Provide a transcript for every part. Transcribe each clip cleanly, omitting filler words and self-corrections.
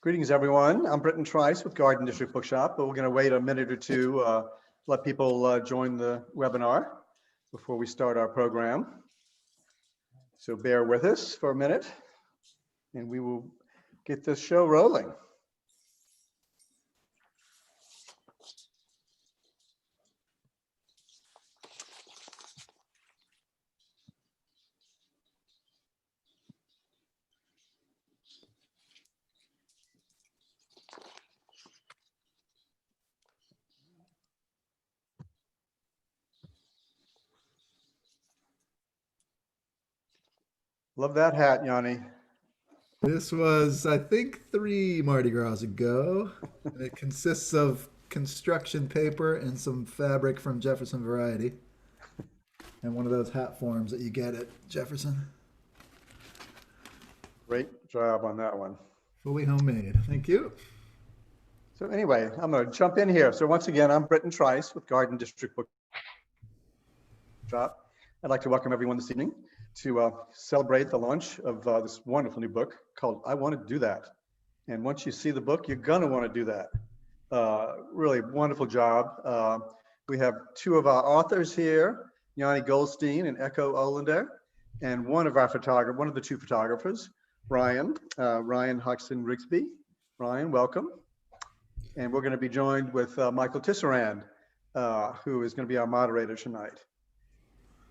Greetings, everyone. I'm Britton Trice with Garden District Bookshop, but we're going to wait a minute or two to let people join the webinar before we start our program. So bear with us for a minute, and we will get this show rolling. Love that hat, Yoni. This was, I think, 3 Mardi Gras ago. And it consists of construction paper and some fabric from Jefferson Variety. And one of those hat forms that you get at Jefferson. Great job on that one. Fully homemade. Thank you. So anyway, I'm going to jump in here. So once again, I'm Britton Trice with Garden District Bookshop. I'd like to welcome everyone this evening to celebrate the launch of this wonderful new book called I Want to Do That. And once you see the book, you're going to want to do that. Really wonderful job. We have 2 of our authors here, Yoni Goldstein and Echo Olander, and one of the 2 photographers, Ryan Hodgson-Rigsbee. Ryan, welcome. And we're going to be joined with Michael Tisserand, who is going to be our moderator tonight.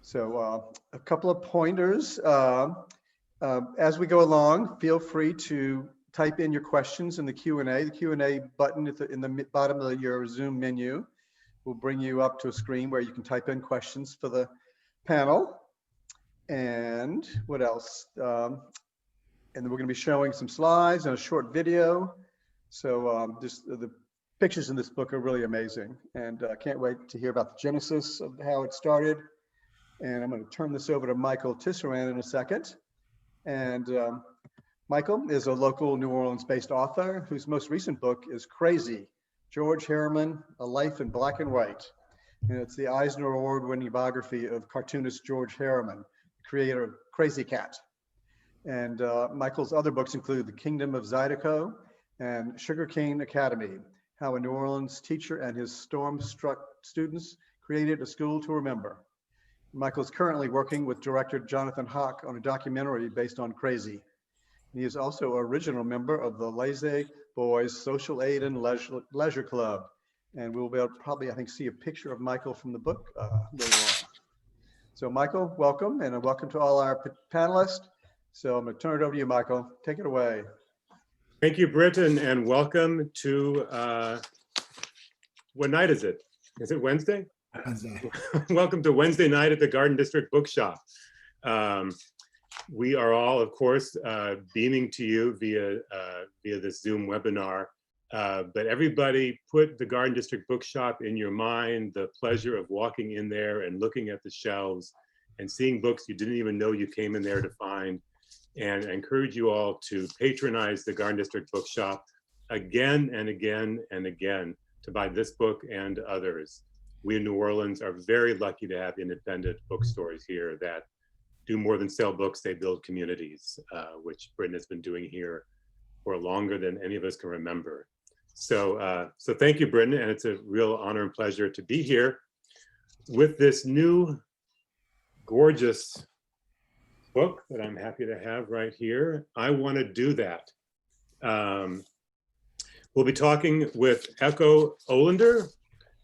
So a couple of pointers. As we go along, feel free to type in your questions in the Q&A. The Q&A button in the bottom of your Zoom menu will bring you up to a screen where you can type in questions for the panel. And what else? And then we're going to be showing some slides and a short video. So just the pictures in this book are really amazing. And I can't wait to hear about the genesis of how it started. And I'm going to turn this over to Michael Tisserand in a second. And Michael is a local New Orleans-based author whose most recent book is Crazy, George Harriman, A Life in Black and White. And it's the Eisner Award-winning biography of cartoonist George Harriman, creator of Crazy Cat. And Michael's other books include The Kingdom of Zydeco and Sugarcane Academy, how a New Orleans teacher and his storm-struck students created a school to remember. Michael's currently working with director Jonathan Hawk on a documentary based on Crazy. He is also an original member of the Lazy Boys Social Aid and Leisure Club. And we'll be able to probably, I think, see a picture of Michael from the book later on. So Michael, welcome, and welcome to all our panelists. So I'm going to turn it over to you, Michael. Take it away. Thank you, Britton, and welcome to, what night is it? Is it Wednesday? Wednesday. Welcome to Wednesday night at the Garden District Bookshop. We are all, of course, beaming to you via this Zoom webinar, but everybody put the Garden District Bookshop in your mind, the pleasure of walking in there and looking at the shelves and seeing books you didn't even know you came in there to find. And I encourage you all to patronize the Garden District Bookshop again and again and again to buy this book and others. We in New Orleans are very lucky to have independent bookstores here that do more than sell books, they build communities, which Britton has been doing here for longer than any of us can remember. So, so thank you, Britton, and it's a real honor and pleasure to be here with this new gorgeous book that I'm happy to have right here. I Want to Do That. We'll be talking with Echo Olander,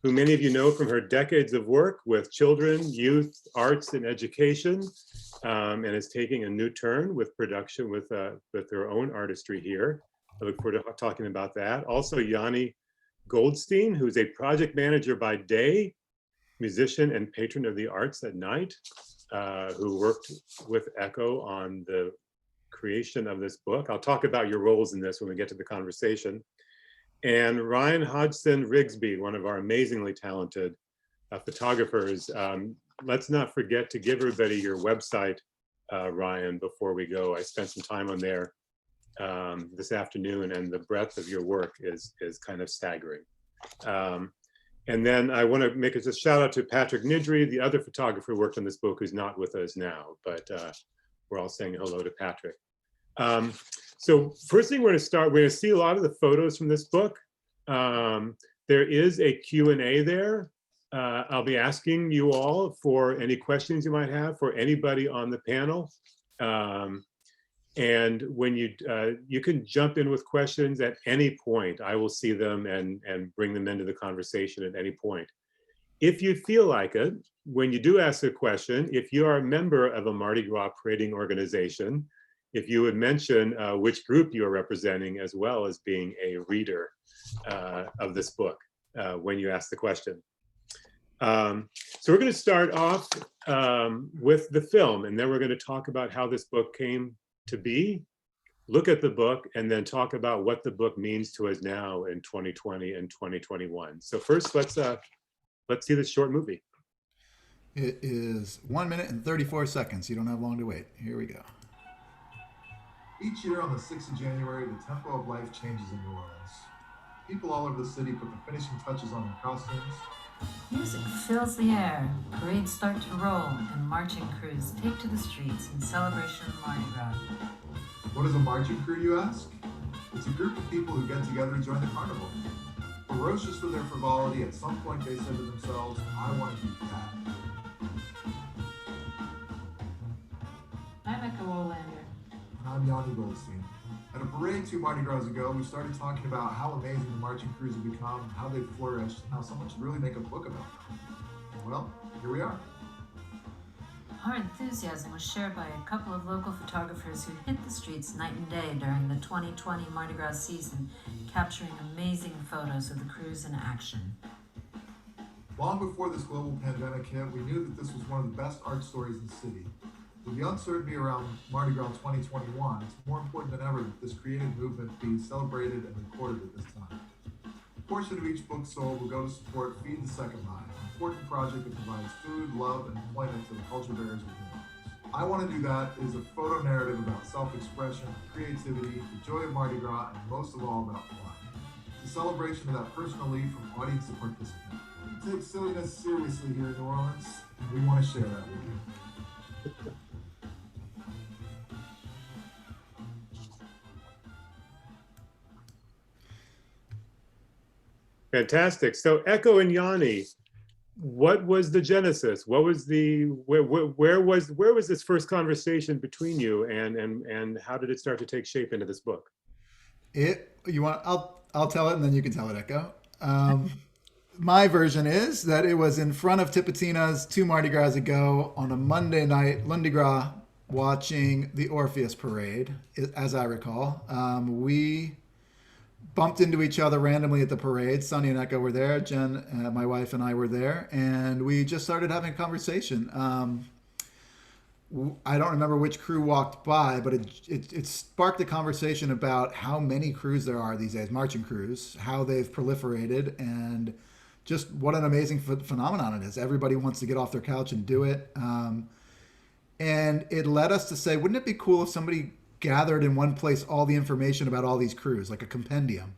who many of you know from her decades of work with children, youth, arts, and education, and is taking a new turn with production with her own artistry here. I look forward to talking about that. Also, Yoni Goldstein, who's a project manager by day, musician and patron of the arts at night, who worked with Echo on the creation of this book. I'll talk about your roles in this when we get to the conversation. And Ryan Hodgson-Rigsbee, one of our amazingly talented photographers. Let's not forget to give everybody your website, Ryan, before we go. I spent some time on there this afternoon, and the breadth of your work is kind of staggering. And then I want to make a shout out to Patrick Nidry, the other photographer who worked on this book, who's not with us now, but we're all saying hello to Patrick. So first thing we're going to see a lot of the photos from this book. There is a Q&A there. I'll be asking you all for any questions you might have for anybody on the panel. And when you can jump in with questions at any point. I will see them and bring them into the conversation at any point. If you feel like it, when you do ask a question, if you are a member of a Mardi Gras parading organization, if you would mention which group you are representing, as well as being a reader of this book when you ask the question. So we're going to start off with the film, and then we're going to talk about how this book came to be, look at the book, and then talk about what the book means to us now in 2020 and 2021. So first, let's see this short movie. It is 1 minute and 34 seconds. You don't have long to wait. Here we go. Each year on the 6th of January, the tempo of life changes in New Orleans. People all over the city put the finishing touches on their costumes. Music fills the air, parades start to roll, and marching crews take to the streets in celebration of Mardi Gras. What is a marching crew, you ask? It's a group of people who get together to join the carnival. Ferocious with their frivolity, at some point they said to themselves, I want to be that. I'm Echo Olander. And I'm Yoni Goldstein. At a parade 2 Mardi Gras ago, we started talking about how amazing the marching crews have become, how they've flourished, and how someone should really make a book about them. Well, here we are. Our enthusiasm was shared by a couple of local photographers who hit the streets night and day during the 2020 Mardi Gras season, capturing amazing photos of the crews in action. Long before this global pandemic hit, we knew that this was one of the best art stories in the city. With the uncertainty around Mardi Gras 2021, it's more important than ever that this creative movement be celebrated and recorded at this time. A portion of each book sold will go to support Feed the Second Line, an important project that provides food, love, and employment to the culture bearers of New Orleans. I Want to Do That is a photo narrative about self-expression, creativity, the joy of Mardi Gras, and most of all about fun. It's a celebration of that personal lead from audience to participant. We take silliness seriously here in New Orleans, and we want to share that with you. Fantastic. So Echo and Yoni, what was the genesis? What was where was this first conversation between you, and how did it start to take shape into this book? I'll tell it and then you can tell it, Echo. My version is that it was in front of Tipitina's 2 Mardi Gras ago on a Monday night, Lundi Gras, watching the Orpheus Parade, as I recall. We bumped into each other randomly at the parade. Sonny and Echo were there. Jen, my wife, and I were there. And we just started having a conversation. I don't remember which crew walked by, but it sparked a conversation about how many crews there are these days, marching crews, how they've proliferated, and just what an amazing phenomenon it is. Everybody wants to get off their couch and do it. And it led us to say, wouldn't it be cool if somebody gathered in one place all the information about all these crews, like a compendium?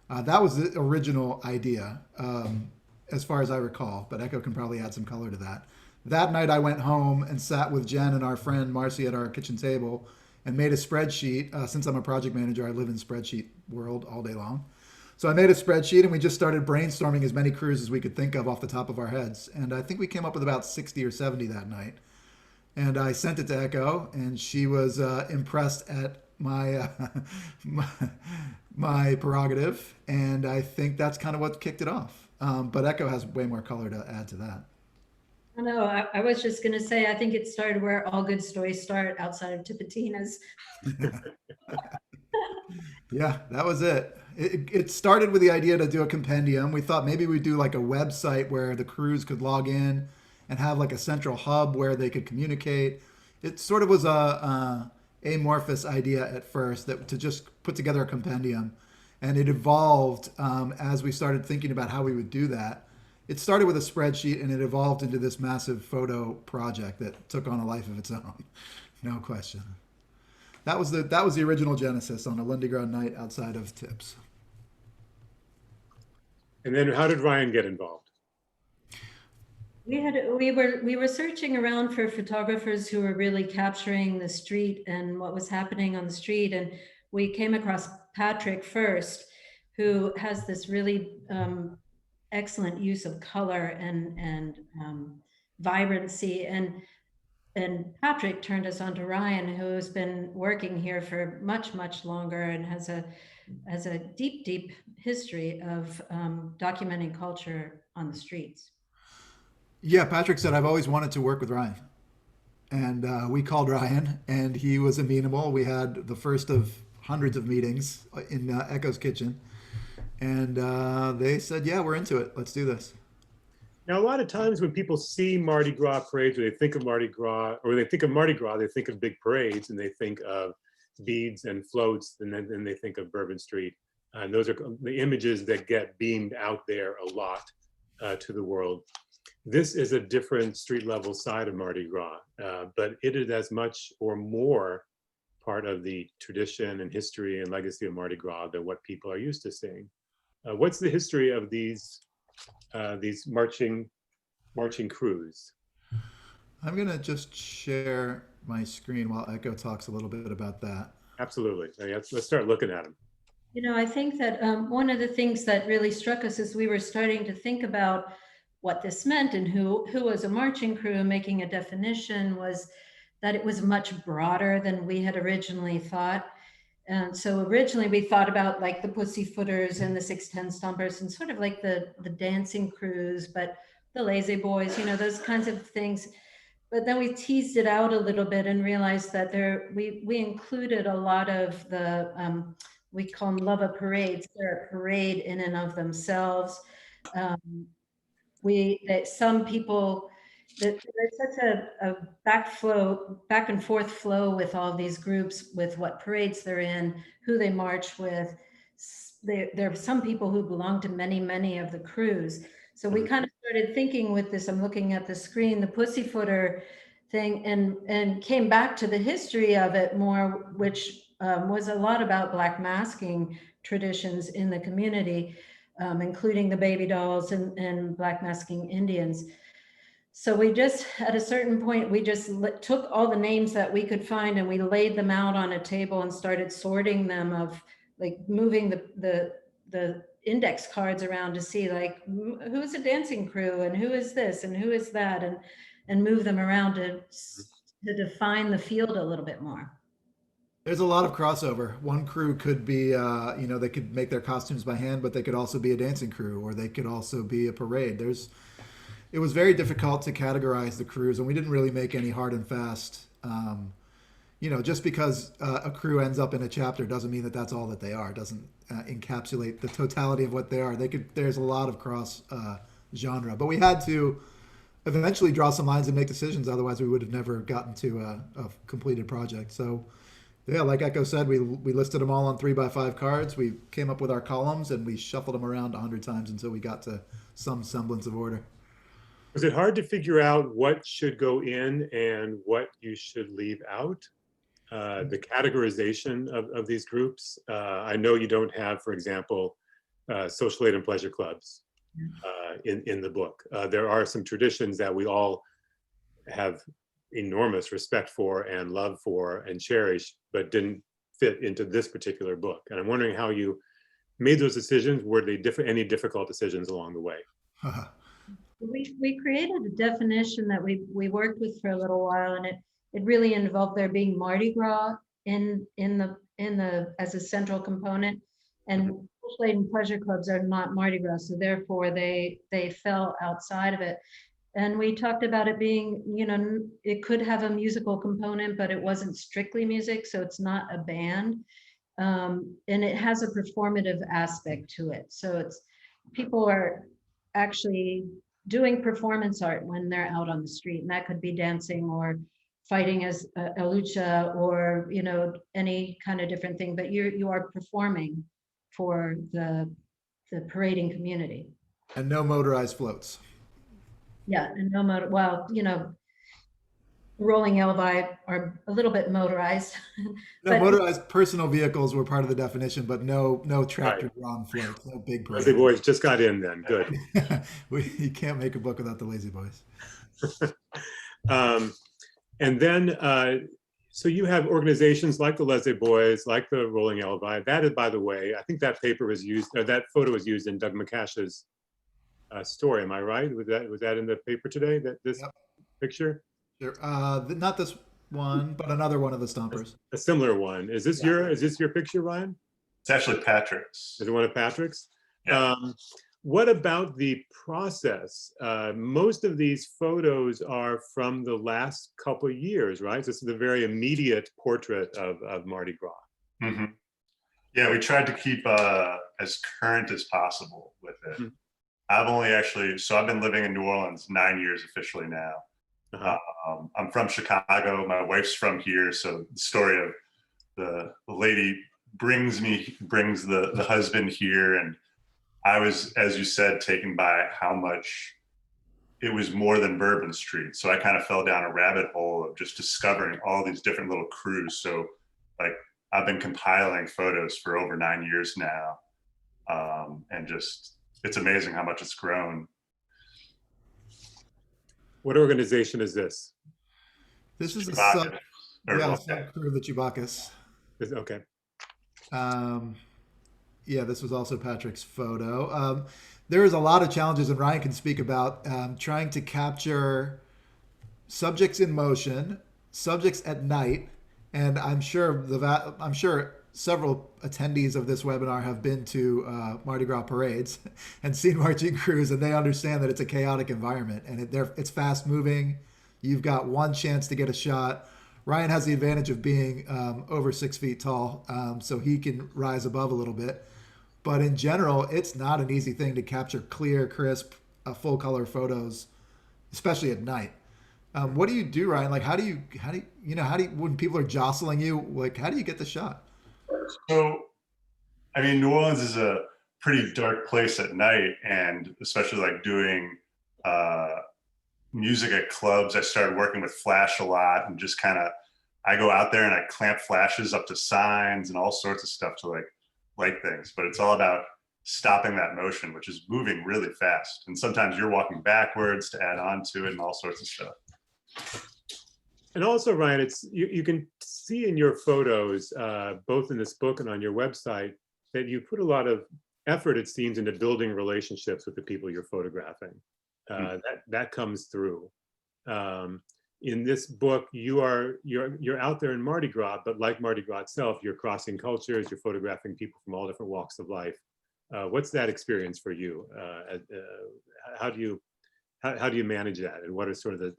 That was the original idea, as far as I recall, but Echo can probably add some color to that. That night I went home and sat with Jen and our friend Marcy at our kitchen table and made a spreadsheet. Since I'm a project manager, I live in spreadsheet world all day long. So I made a spreadsheet and we just started brainstorming as many crews as we could think of off the top of our heads. And I think we came up with about 60 or 70 that night. And I sent it to Echo, and she was impressed at my my prerogative, and I think that's kind of what kicked it off. But Echo has way more color to add to that. No, I was just going to say, I think it started where all good stories start, outside of Tipitina's. Yeah, that was it. It started with the idea to do a compendium. We thought maybe we'd do like a website where the crews could log in and have like a central hub where they could communicate. It sort of was a amorphous idea at first, that to just put together a compendium, and it evolved as we started thinking about how we would do that. It started with a spreadsheet and it evolved into this massive photo project that took on a life of its own. No question. That was the original genesis on a Lundi Gras night outside of Tips. And then how did Ryan get involved? We were searching around for photographers who were really capturing the street and what was happening on the street, and we came across Patrick first, who has this really excellent use of color and vibrancy, and Patrick turned us on to Ryan, who has been working here for much longer and has a deep history of documenting culture on the streets. Yeah, Patrick said, I've always wanted to work with Ryan. And we called Ryan, and he was amenable. We had the first of hundreds of meetings in Echo's kitchen. And they said, yeah, we're into it. Let's do this. Now, a lot of times when people see Mardi Gras parades, or they think of Mardi Gras, or they think of Mardi Gras, they think of big parades, and they think of beads and floats, and then they think of Bourbon Street. And those are the images that get beamed out there a lot to the world. This is a different street level side of Mardi Gras, but it is as much or more part of the tradition and history and legacy of Mardi Gras than what people are used to seeing. What's the history of these marching crews? I'm going to just share my screen while Echo talks a little bit about that. Absolutely. Let's start looking at them. You know, I think that one of the things that really struck us as we were starting to think about what this meant and who was a marching crew, making a definition, was that it was much broader than we had originally thought. And so originally we thought about like the Pussyfooters and the 610 Stompers and sort of like the dancing crews, but the Lazy Boys, you know, those kinds of things. But then we teased it out a little bit and realized that we included a lot of the, we call them love of parades. They're a parade in and of themselves. Some people, there's such a back and forth flow with all these groups, with what parades they're in, who they march with. There are some people who belong to many of the crews. So we kind of started thinking with this, I'm looking at the screen, the Pussyfooter thing, and came back to the history of it more, which was a lot about Black masking traditions in the community, including the baby dolls and Black masking Indians. So we just, at a certain point, we just took all the names that we could find and we laid them out on a table and started sorting them, of like moving the index cards around to see like who's a dancing crew and who is this and who is that, and move them around to define the field a little bit more. There's a lot of crossover. One crew could be, you know, they could make their costumes by hand, but they could also be a dancing crew, or they could also be a parade. It was very difficult to categorize the crews, and we didn't really make any hard and fast. You know, just because a crew ends up in a chapter doesn't mean that that's all that they are. It doesn't encapsulate the totality of what they are. There's a lot of cross genre, but we had to eventually draw some lines and make decisions. Otherwise, we would have never gotten to a completed project. So, yeah, like Echo said, we listed them all on 3x5 cards. We came up with our columns and we shuffled them around 100 times until we got to some semblance of order. Was it hard to figure out what should go in and what you should leave out? The categorization of these groups. I know you don't have, for example, social aid and pleasure clubs in the book. There are some traditions that we all have enormous respect for and love for and cherish, but didn't fit into this particular book. And I'm wondering how you made those decisions. Were they any difficult decisions along the way? We created a definition that we worked with for a little while, and it really involved there being Mardi Gras in the as a central component, and social aid and pleasure clubs are not Mardi Gras, so therefore they fell outside of it. And we talked about it being, you know, it could have a musical component, but it wasn't strictly music, so it's not a band, and it has a performative aspect to it. So it's people are actually doing performance art when they're out on the street, and that could be dancing or fighting as a lucha, or, you know, any kind of different thing, but you are performing for the parading community. And no motorized floats. Yeah, and no matter, well, you know, rolling elvi are a little bit motorized. No, But motorized personal vehicles were part of the definition, but no tractor drawn floats, no big Leslie parade. Boys just got in then. Good. You can't make a book without the Lazy Boys. And then, so you have organizations like the Leslie Boys, like the Rolling Elvi. That is, by the way, I think that paper was used, or that photo was used in Doug McCash's story. Am I right? Was that in the paper today? That this Yep. picture? Sure. Not this one, but another one of the stompers. A similar one. Is this your picture, Ryan? It's actually Patrick's. Is it one of Patrick's? Yeah. What about the process? Most of these photos are from the last couple of years, right? This is a very immediate portrait of Mardi Gras. Mm-hmm. Yeah, we tried to keep as current as possible with it. Mm-hmm. I've been living in New Orleans 9 years officially now. Uh-huh. I'm from Chicago. My wife's from here. So the story of the lady brings the husband here, and I was, as you said, taken by how much it was more than Bourbon Street. So I kind of fell down a rabbit hole of just discovering all these different little crews. So like I've been compiling photos for over 9 years now. And just, it's amazing how much it's grown. What organization is this? This is Chewbacca. a sub-crew of the Chewbacca's. Okay. Yeah, this was also Patrick's photo. There is a lot of challenges, and Ryan can speak about trying to capture subjects in motion, subjects at night, and I'm sure several attendees of this webinar have been to Mardi Gras parades and seen marching crews, and they understand that it's a chaotic environment, and it's fast moving. You've got one chance to get a shot. Ryan has the advantage of being over 6 feet tall, so he can rise above a little bit. But in general, it's not an easy thing to capture clear, crisp, full color photos, especially at night. What do you do, Ryan? Like, how do you when people are jostling you, like, how do you get the shot? So, I mean, New Orleans is a pretty dark place at night, and especially like doing music at clubs, I started working with flash a lot, and just kind of, I go out there and I clamp flashes up to signs and all sorts of stuff to like light things, but it's all about stopping that motion, which is moving really fast. And sometimes you're walking backwards to add on to it and all sorts of stuff. And also, Ryan, it's you can see in your photos, both in this book and on your website, that you put a lot of effort, it seems, into building relationships with the people you're photographing. That comes through. In this book, you're out there in Mardi Gras, but like Mardi Gras itself, you're crossing cultures, you're photographing people from all different walks of life. What's that experience for you? How do you manage that, and what are sort of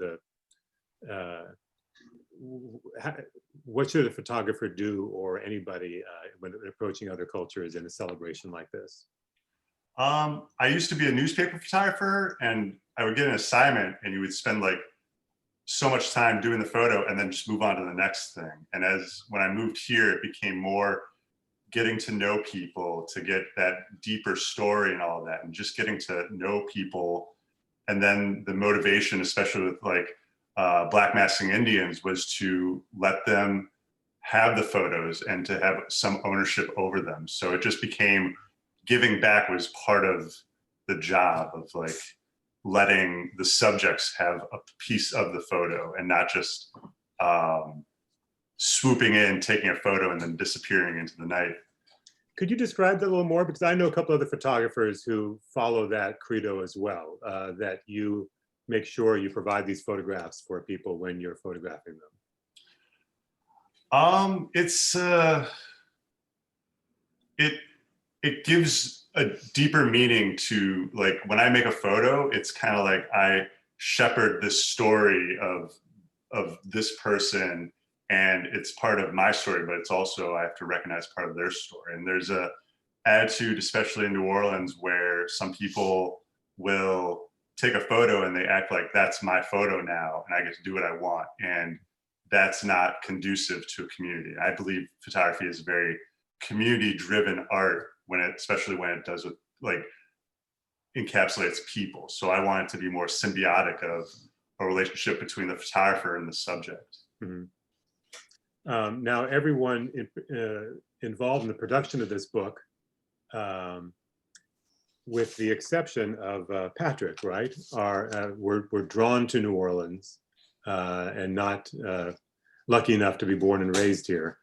what should a photographer do, or anybody when approaching other cultures in a celebration like this? I used to be a newspaper photographer, and I would get an assignment, and you would spend like so much time doing the photo and then just move on to the next thing. And when I moved here, it became more getting to know people, to get that deeper story and all of that, and just getting to know people. And then the motivation, especially with like Black Masking Indians, was to let them have the photos and to have some ownership over them. So it just became, giving back was part of the job of like letting the subjects have a piece of the photo, and not just swooping in, taking a photo, and then disappearing into the night. Could you describe that a little more? Because I know a couple other photographers who follow that credo as well, that you make sure you provide these photographs for people when you're photographing them. It gives a deeper meaning to, like, when I make a photo, it's kind of like I shepherd this story of this person, and it's part of my story, but it's also, I have to recognize part of their story. And there's a attitude, especially in New Orleans, where some people will take a photo and they act like that's my photo now and I get to do what I want. And that's not conducive to a community. I believe photography is a very community-driven art, especially when it does like encapsulates people. So I want it to be more symbiotic of a relationship between the photographer and the subject. Now, everyone involved in the production of this book, with the exception of Patrick, right, were drawn to New Orleans and not lucky enough to be born and raised here.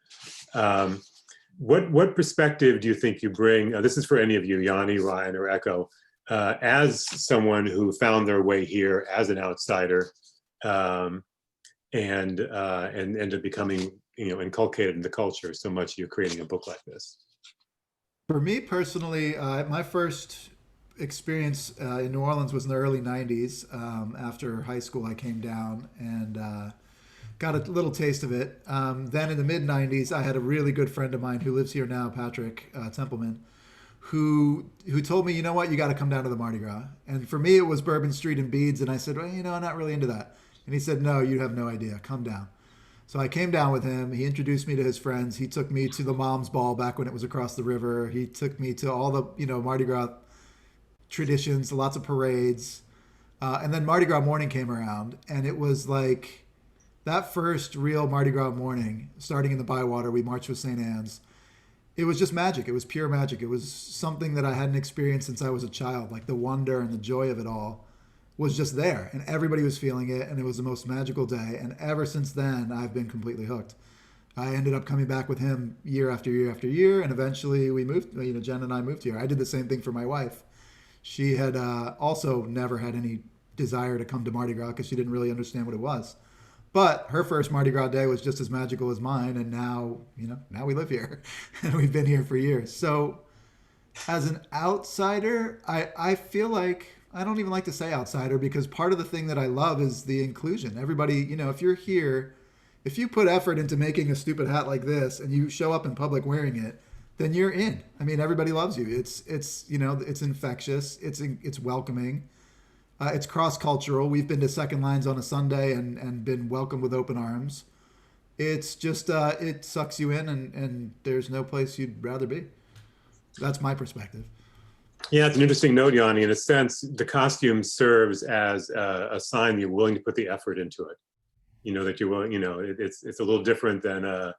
What perspective do you think you bring? This is for any of you, Yoni, Ryan, or Echo, as someone who found their way here as an outsider, and ended up becoming, inculcated in the culture so much you're creating a book like this? For me personally, my first experience in New Orleans was in the early 90s. After high school, I came down and got a little taste of it. Then in the mid 90s, I had a really good friend of mine who lives here now, Patrick Templeman, who told me, you know what, you got to come down to the Mardi Gras. And for me, it was Bourbon Street and beads. And I said, well, I'm not really into that. And he said, no, you have no idea. Come down. So I came down with him. He introduced me to his friends. He took me to the Mom's Ball back when it was across the river. He took me to all the, Mardi Gras traditions, lots of parades. And then Mardi Gras morning came around, and it was like that first real Mardi Gras morning, starting in the Bywater, we marched with St. Anne's. It was just magic. It was pure magic. It was something that I hadn't experienced since I was a child. Like the wonder and the joy of it all was just there, and everybody was feeling it, and it was the most magical day. And ever since then, I've been completely hooked. I ended up coming back with him year after year after year, and eventually we moved, Jen and I moved here. I did the same thing for my wife. She had also never had any desire to come to Mardi Gras because she didn't really understand what it was. But her first Mardi Gras day was just as magical as mine, and now, now we live here, and we've been here for years. So as an outsider, I feel like, I don't even like to say outsider, because part of the thing that I love is the inclusion. Everybody, if you're here, if you put effort into making a stupid hat like this and you show up in public wearing it, then you're in. I mean, everybody loves you. It's it's infectious. It's welcoming. It's cross-cultural. We've been to Second Lines on a Sunday and been welcomed with open arms. It's just, it sucks you in, and there's no place you'd rather be. That's my perspective. Yeah, it's an interesting note, Yoni. In a sense, the costume serves as a sign that you're willing to put the effort into it. That you're willing, it's a little different than a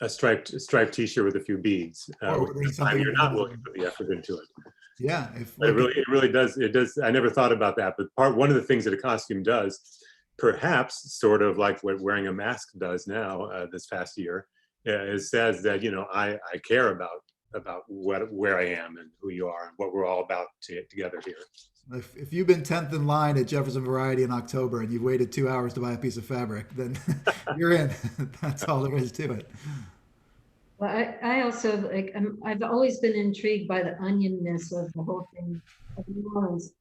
striped t-shirt with a few beads. It's a sign you're not willing to put the effort into it. Yeah. It really does. It does. I never thought about that, but one of the things that a costume does, perhaps sort of like what wearing a mask does now this past year, is says that, I care about where I am and who you are and what we're all about together here. If you've been 10th in line at Jefferson Variety in October and you've waited 2 hours to buy a piece of fabric, then you're in. That's all there is to it. Well, I also I've always been intrigued by the onionness of the whole thing of New Orleans,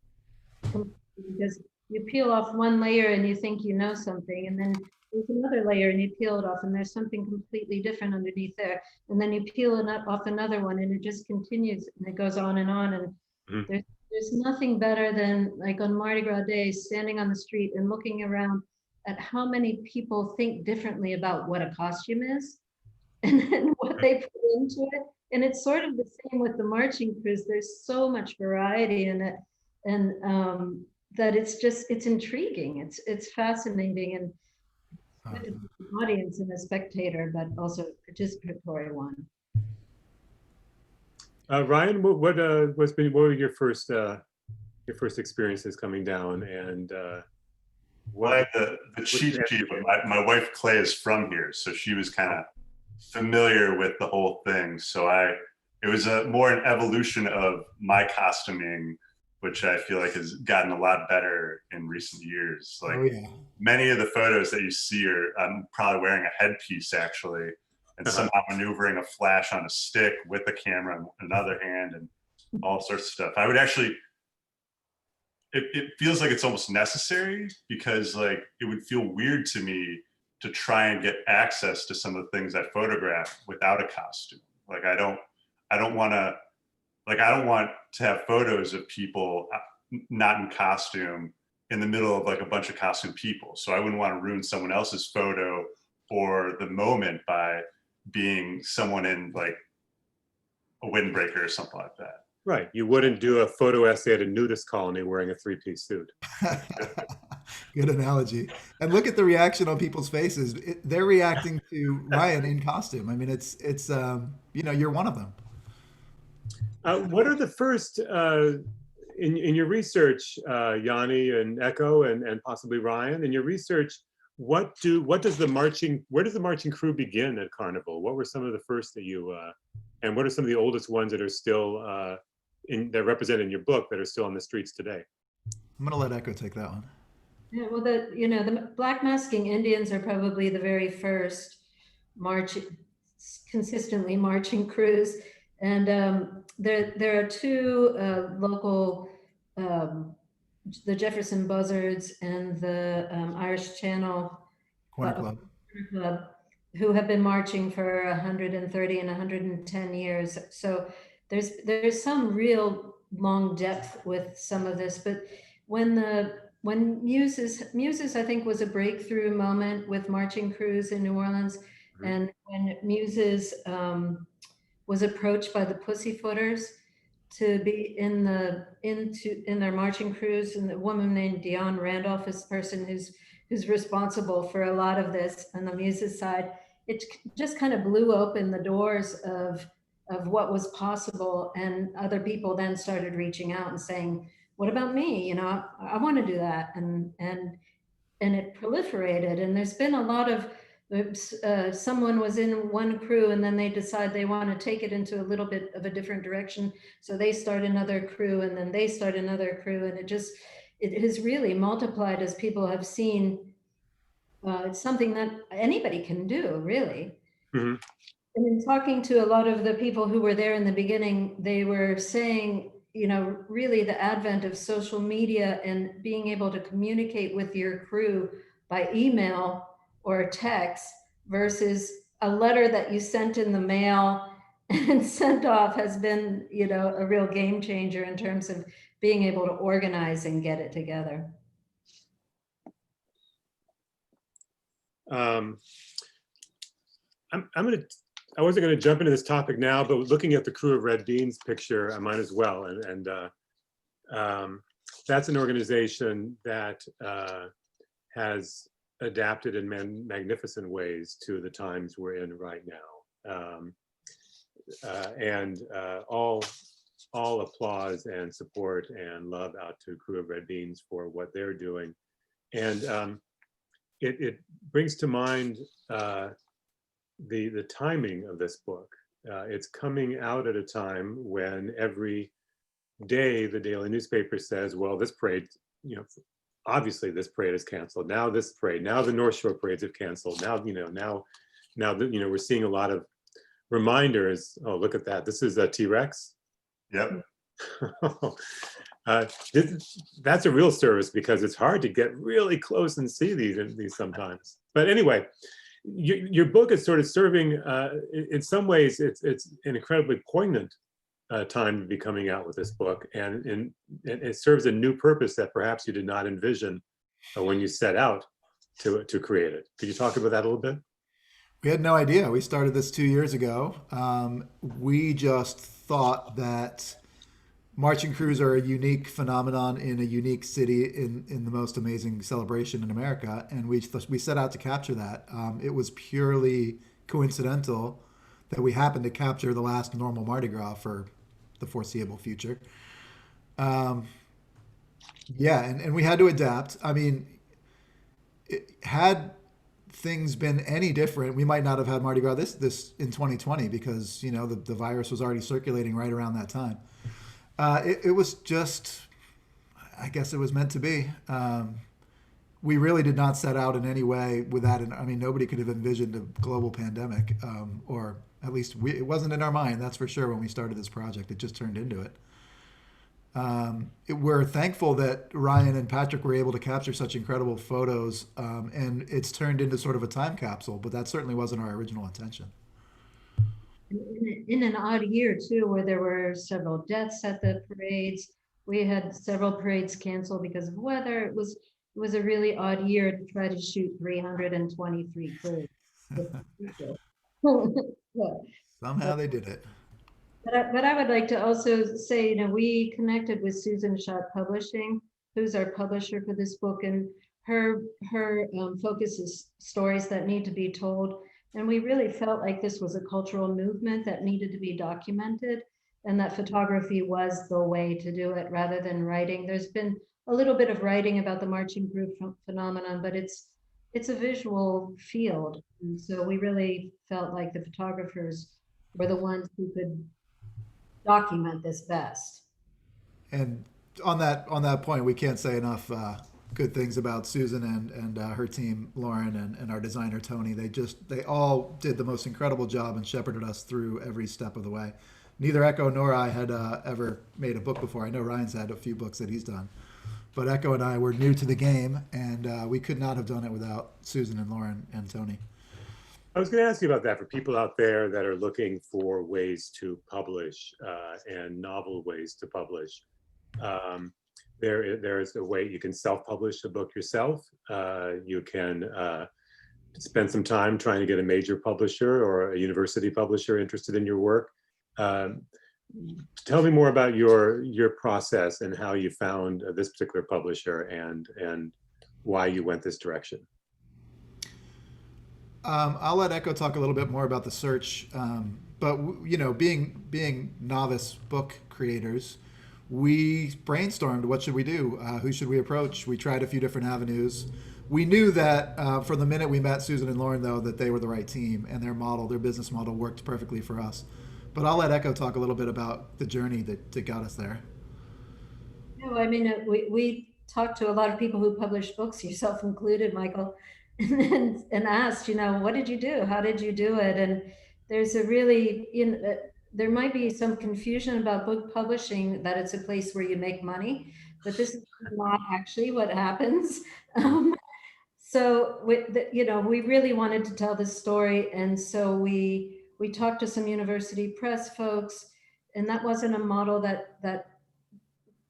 because you peel off one layer and you think you know something, and then there's another layer and you peel it off and there's something completely different underneath there, and then you peel it off another one, and it just continues and it goes on, and there's nothing better than, like, on Mardi Gras Day, standing on the street and looking around at how many people think differently about what a costume is and what they put into it. And it's sort of the same with the marching crews. There's so much variety in it, and that it's intriguing. It's fascinating, and an audience and a spectator, but also a participatory one. Ryan, what were your first experiences coming down, and the cheat sheet? My wife Clay is from here, so she was kind of familiar with the whole thing. So it was more an evolution of my costuming, which I feel like has gotten a lot better in recent years. Like, many of the photos that you see I'm probably wearing a headpiece actually, and somehow maneuvering a flash on a stick with a camera in another hand and all sorts of stuff. I would actually, it feels like it's almost necessary, because like it would feel weird to me to try and get access to some of the things I photograph without a costume. Like I don't want to have photos of people not in costume in the middle of like a bunch of costume people. So I wouldn't want to ruin someone else's photo or the moment by being someone in like a windbreaker or something like that. Right. You wouldn't do a photo essay at a nudist colony wearing a three-piece suit. Good analogy. And look at the reaction on people's faces. They're reacting to Ryan in costume. I mean, it's you know, you're one of them. What are the first, in your research, Yoni and Echo and possibly Ryan, in your research, where does the marching crew begin at Carnival? What were some of the first that you, and what are some of the oldest ones that are still, that represented in your book that are still on the streets today? I'm gonna let Echo take that one. Yeah, well, the Black Masking Indians are probably the very first consistently marching crews. And there are two local, the Jefferson Buzzards and the Irish Channel Corner Club. Club, who have been marching for 130 and 110 years. So there's some real long depth with some of this. But when Muses I think was a breakthrough moment with marching crews in New Orleans, Mm-hmm. and when Muses was approached by the Pussyfooters to be in their marching crews, and the woman named Dionne Randolph is the person who's responsible for a lot of this on the Muses side. It just kind of blew open the doors of what was possible, and other people then started reaching out and saying, what about me? You know, I want to do that. And it proliferated. And there's been a lot of, someone was in one crew and then they decide they want to take it into a little bit of a different direction. So they start another crew and then they start another crew. And it has really multiplied as people have seen. It's something that anybody can do, really. Mm-hmm. And in talking to a lot of the people who were there in the beginning, they were saying, you know, really the advent of social media and being able to communicate with your crew by email or text versus a letter that you sent in the mail and sent off has been, you know, a real game changer in terms of being able to organize and get it together. I wasn't going to jump into this topic now, but looking at the Crew of Red Beans picture, I might as well. And that's an organization that has adapted in magnificent ways to the times we're in right now. All applause and support and love out to Crew of Red Beans for what they're doing. And it brings to mind the timing of this book. It's coming out at a time when every day the daily newspaper says, well, this parade, you know, obviously this parade is canceled. Now this parade, now the North Shore parades have canceled. Now, you know, now that, you know, we're seeing a lot of reminders. Oh, look at that. This is a T-Rex. Yep. That's a real service because it's hard to get really close and see these sometimes. But anyway, your book is sort of serving, in some ways, it's an incredibly poignant time to be coming out with this book, and it serves a new purpose that perhaps you did not envision when you set out to create it. Could you talk about that a little bit? We had no idea. We started this 2 years ago. We just thought that marching crews are a unique phenomenon in a unique city in the most amazing celebration in America, and we set out to capture that. It was purely coincidental that we happened to capture the last normal Mardi Gras for the foreseeable future. Yeah, and we had to adapt. I mean, had things been any different, we might not have had Mardi Gras this in 2020 because, you know, the virus was already circulating right around that time. It was just, I guess it was meant to be. We really did not set out in any way with that. And I mean, nobody could have envisioned a global pandemic, or at least it wasn't in our mind. That's for sure when we started this project. It just turned into it. We're thankful that Ryan and Patrick were able to capture such incredible photos, and it's turned into sort of a time capsule, but that certainly wasn't our original intention. In an odd year too, where there were several deaths at the parades. We had several parades canceled because of weather. It was a really odd year to try to shoot 323 crews. Somehow they did it. But I would like to also say, we connected with Susan Schott Publishing, who's our publisher for this book, and her focus is stories that need to be told. And we really felt like this was a cultural movement that needed to be documented, and that photography was the way to do it rather than writing. There's been a little bit of writing about the marching group phenomenon, but it's a visual field. And so we really felt like the photographers were the ones who could document this best. And on that point, we can't say enough good things about Susan and her team, Lauren, and our designer Tony. They all did the most incredible job and shepherded us through every step of the way. Neither Echo nor I had ever made a book before. I know Ryan's had a few books that he's done, but Echo and I were new to the game, and we could not have done it without Susan and Lauren and Tony. I was going to ask you about that for people out there that are looking for ways to publish and novel ways to publish. There is a way you can self-publish a book yourself. You can spend some time trying to get a major publisher or a university publisher interested in your work. Tell me more about your process and how you found this particular publisher and why you went this direction. I'll let Echo talk a little bit more about the search, but being novice book creators, we brainstormed what should we do, who should we approach. We tried a few different avenues. We knew that from the minute we met Susan and Lauren, though, that they were the right team, and their business model worked perfectly for us. But I'll let Echo talk a little bit about the journey that got us there. I mean, we talked to a lot of people who publish books, yourself included, Michael, and asked, what did you do? How did you do it? And there's a really, there might be some confusion about book publishing, that it's a place where you make money, but this is not actually what happens. So we really wanted to tell this story, and so we talked to some university press folks, and that wasn't a model that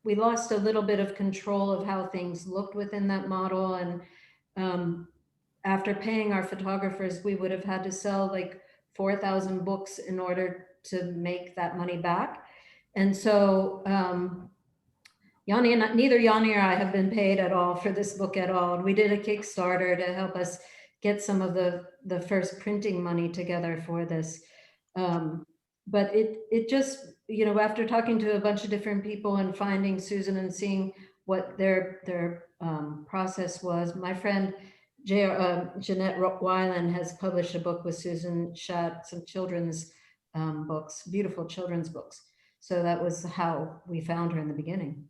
we lost a little bit of control of how things looked within that model. And after paying our photographers, we would have had to sell like 4,000 books in order to make that money back. And so neither Yoni or I have been paid at all for this book at all. And we did a Kickstarter to help us get some of the first printing money together for this. But it just, after talking to a bunch of different people and finding Susan and seeing what their process was, my friend Jeanette Weiland has published a book with Susan Schott, some children's books, beautiful children's books. So that was how we found her in the beginning.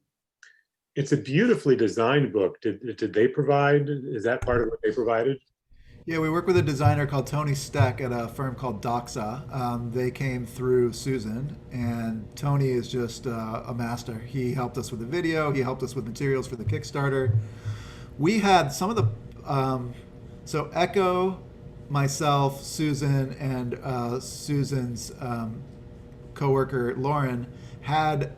It's a beautifully designed book. Did they provide, is that part of what they provided? Yeah, we work with a designer called Tony Steck at a firm called Doxa. They came through Susan, and Tony is just a master. He helped us with the video. He helped us with materials for the Kickstarter. We had some of the, so Echo, myself, Susan, and Susan's coworker, Lauren, had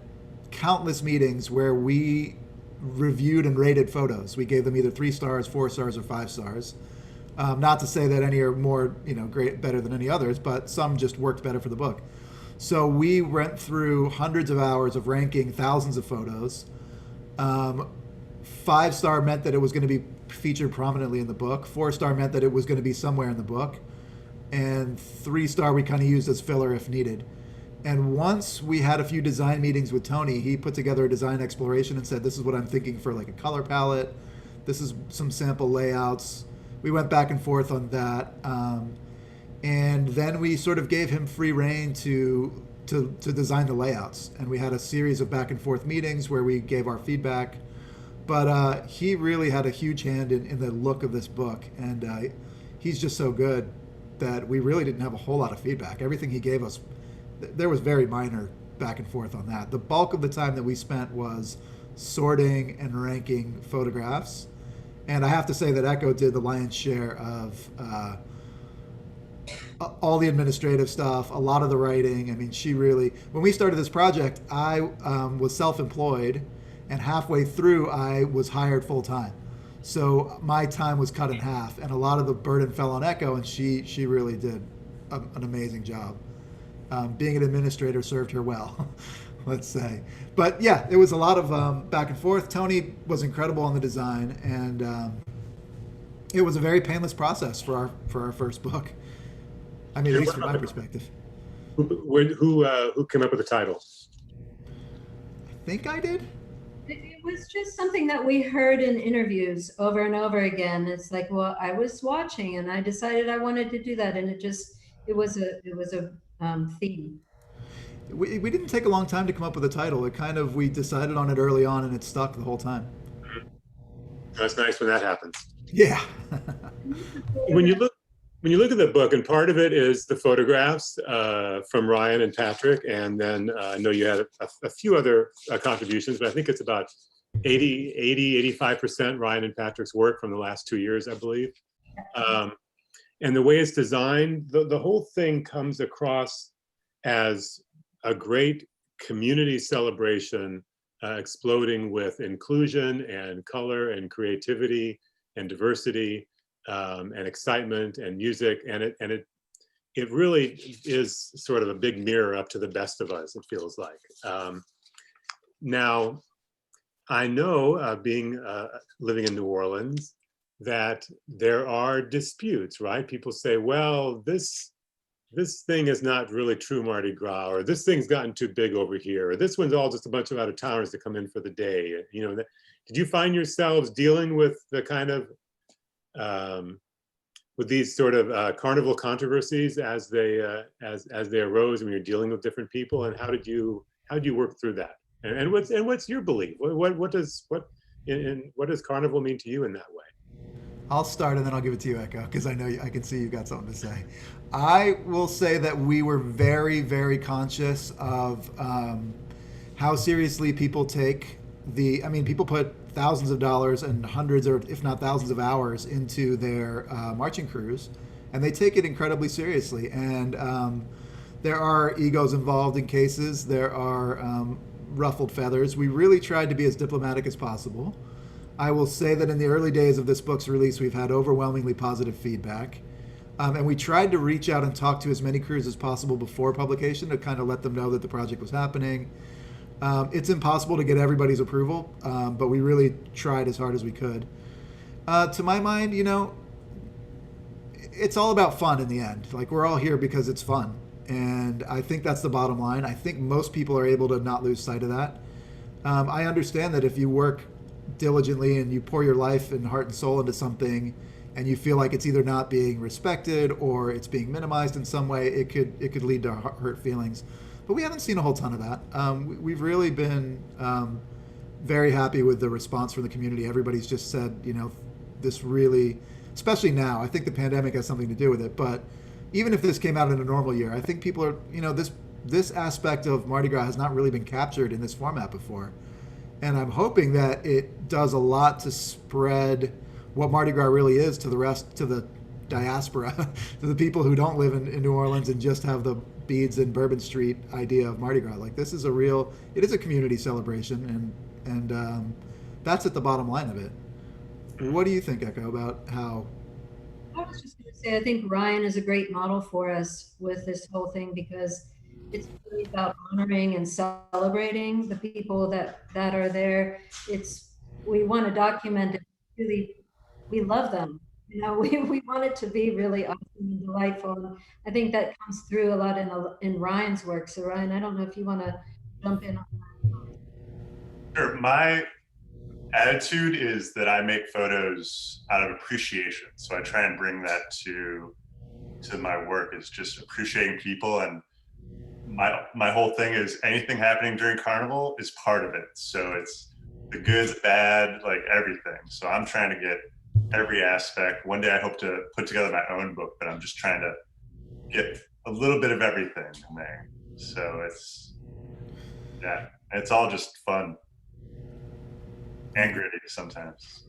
countless meetings where we reviewed and rated photos. We gave them either 3 stars, 4 stars, or 5 stars. Not to say that any are more, better than any others, but some just worked better for the book. So we went through hundreds of hours of ranking thousands of photos. 5-star meant that it was going to be featured prominently in the book. 4-star meant that it was going to be somewhere in the book. And 3-star we kind of used as filler if needed. And once we had a few design meetings with Tony, he put together a design exploration and said, this is what I'm thinking for like a color palette. This is some sample layouts. We went back and forth on that. And then we sort of gave him free rein to design the layouts. And we had a series of back and forth meetings where we gave our feedback. But he really had a huge hand in the look of this book. And he's just so good that we really didn't have a whole lot of feedback. Everything he gave us, there was very minor back and forth on that. The bulk of the time that we spent was sorting and ranking photographs. And I have to say that Echo did the lion's share of all the administrative stuff, a lot of the writing. I mean, she really, when we started this project, I was self-employed, and halfway through I was hired full-time. So my time was cut in half, and a lot of the burden fell on Echo, and she really did an amazing job. being an administrator served her well, let's say. But yeah, it was a lot of back and forth. Tony was incredible on the design, and it was a very painless process for our first book. I mean, at least from my perspective. Who came up with the title? I think I did. It was just something that we heard in interviews over and over again. It's like, well, I was watching and I decided I wanted to do that, and it was a theme. We didn't take a long time to come up with a title. We decided on it early on, and it stuck the whole time. That's nice when that happens. Yeah. When you look at the book, and part of it is the photographs from Ryan and Patrick, and then I know you had a few other contributions, but I think it's about 85% Ryan and Patrick's work from the last 2 years, I believe. And the way it's designed, the whole thing comes across as a great community celebration, exploding with inclusion and color and creativity and diversity. And excitement and music, and it really is sort of a big mirror up to the best of us, it feels like. Now, I know, being living in New Orleans, that there are disputes, right? People say, well, this thing is not really true Mardi Gras, or this thing's gotten too big over here, or this one's all just a bunch of out-of-towners that come in for the day. You know, did you find yourselves dealing with the kind of with these sort of carnival controversies as they arose when you're dealing with different people, and how did you work through that? And what's your belief? What does carnival mean to you in that way? I'll start and then I'll give it to you, Echo, because I know I can see you've got something to say. I will say that we were very, very conscious of how seriously people take people put thousands of dollars and hundreds, or if not thousands of hours into their marching crews, and they take it incredibly seriously. And there are egos involved in cases. There are ruffled feathers. We really tried to be as diplomatic as possible. I will say that in the early days of this book's release, we've had overwhelmingly positive feedback. And we tried to reach out and talk to as many crews as possible before publication to kind of let them know that the project was happening. It's impossible to get everybody's approval, but we really tried as hard as we could. To my mind, it's all about fun in the end. Like, we're all here because it's fun. And I think that's the bottom line. I think most people are able to not lose sight of that. I understand that if you work diligently and you pour your life and heart and soul into something, and you feel like it's either not being respected or it's being minimized in some way, it could lead to hurt feelings. But we haven't seen a whole ton of that. We've really been very happy with the response from the community. Everybody's just said, this really, especially now, I think the pandemic has something to do with it. But even if this came out in a normal year, I think people are, this aspect of Mardi Gras has not really been captured in this format before. And I'm hoping that it does a lot to spread what Mardi Gras really is to the diaspora, to the people who don't live in New Orleans and just have the beads and Bourbon Street idea of Mardi Gras. Like, this is it is a community celebration, and that's at the bottom line of it. What do you think, Echo, about how? I was just going to say, I think Ryan is a great model for us with this whole thing, because it's really about honoring and celebrating the people that are there. We want to document it. Really, we love them. We want it to be really awesome and delightful. And I think that comes through a lot in Ryan's work. So Ryan, I don't know if you want to jump in on that. Sure. My attitude is that I make photos out of appreciation. So I try and bring that to my work, is just appreciating people. And my whole thing is anything happening during Carnival is part of it. So it's the good, the bad, like everything. So I'm trying to get every aspect. One day I hope to put together my own book, but I'm just trying to get a little bit of everything in there. So it's all just fun and gritty sometimes.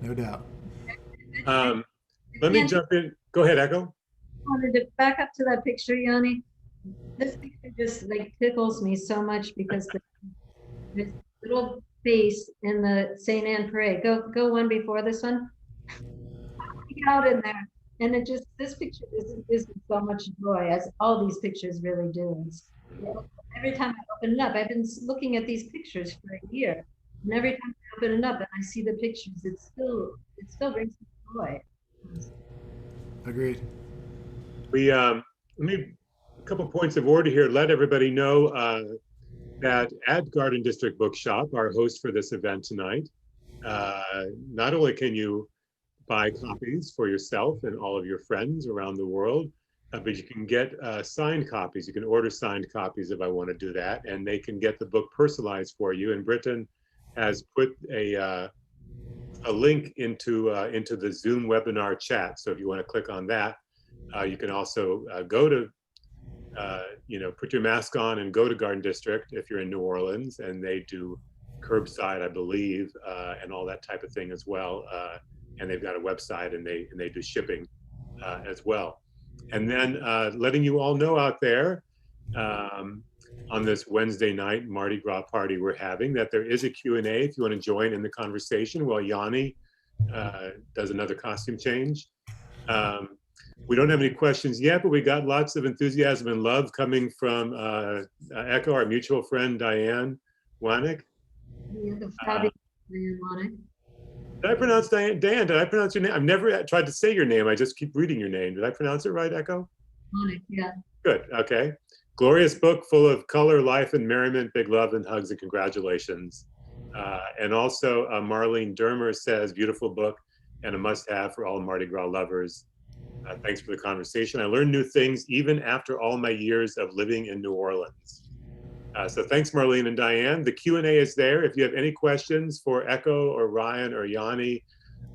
No doubt. Let me jump in. Go ahead, Echo. I wanted to back up to that picture, Yoni. This picture just tickles me so much, because this little face in the St. Anne parade. Go one before this one. Out in there. And it just, this picture gives me so much joy, as all these pictures really do. Every time I open it up, I've been looking at these pictures for a year, and every time I open it up and I see the pictures, it still brings me joy. Agreed. We let me a couple points of order here. Let everybody know that at Garden District Bookshop, our host for this event tonight, not only can you buy copies for yourself and all of your friends around the world, but you can get signed copies. You can order signed copies if I want to do that, and they can get the book personalized for you. And Britton has put a link into the Zoom webinar chat. So if you want to click on that, you can also go to put your mask on and go to Garden District if you're in New Orleans, and they do curbside, I believe, and all that type of thing as well. And they've got a website, and they do shipping as well. And then letting you all know out there on this Wednesday night Mardi Gras party we're having, that there is a Q&A if you want to join in the conversation while Yoni does another costume change. We don't have any questions yet, but we got lots of enthusiasm and love coming from Echo, our mutual friend, Diane Wanek. The fabulous Diane Wanek. Did I pronounce Diane? Dan, did I pronounce your name? I've never tried to say your name. I just keep reading your name. Did I pronounce it right, Echo? Wanek, yeah. Good, okay. Glorious book full of color, life, and merriment. Big love and hugs and congratulations. And also Marlene Dermer says, beautiful book and a must-have for all Mardi Gras lovers. Thanks for the conversation. I learned new things even after all my years of living in New Orleans. So thanks, Marlene and Diane. The Q&A is there. If you have any questions for Echo or Ryan or Yoni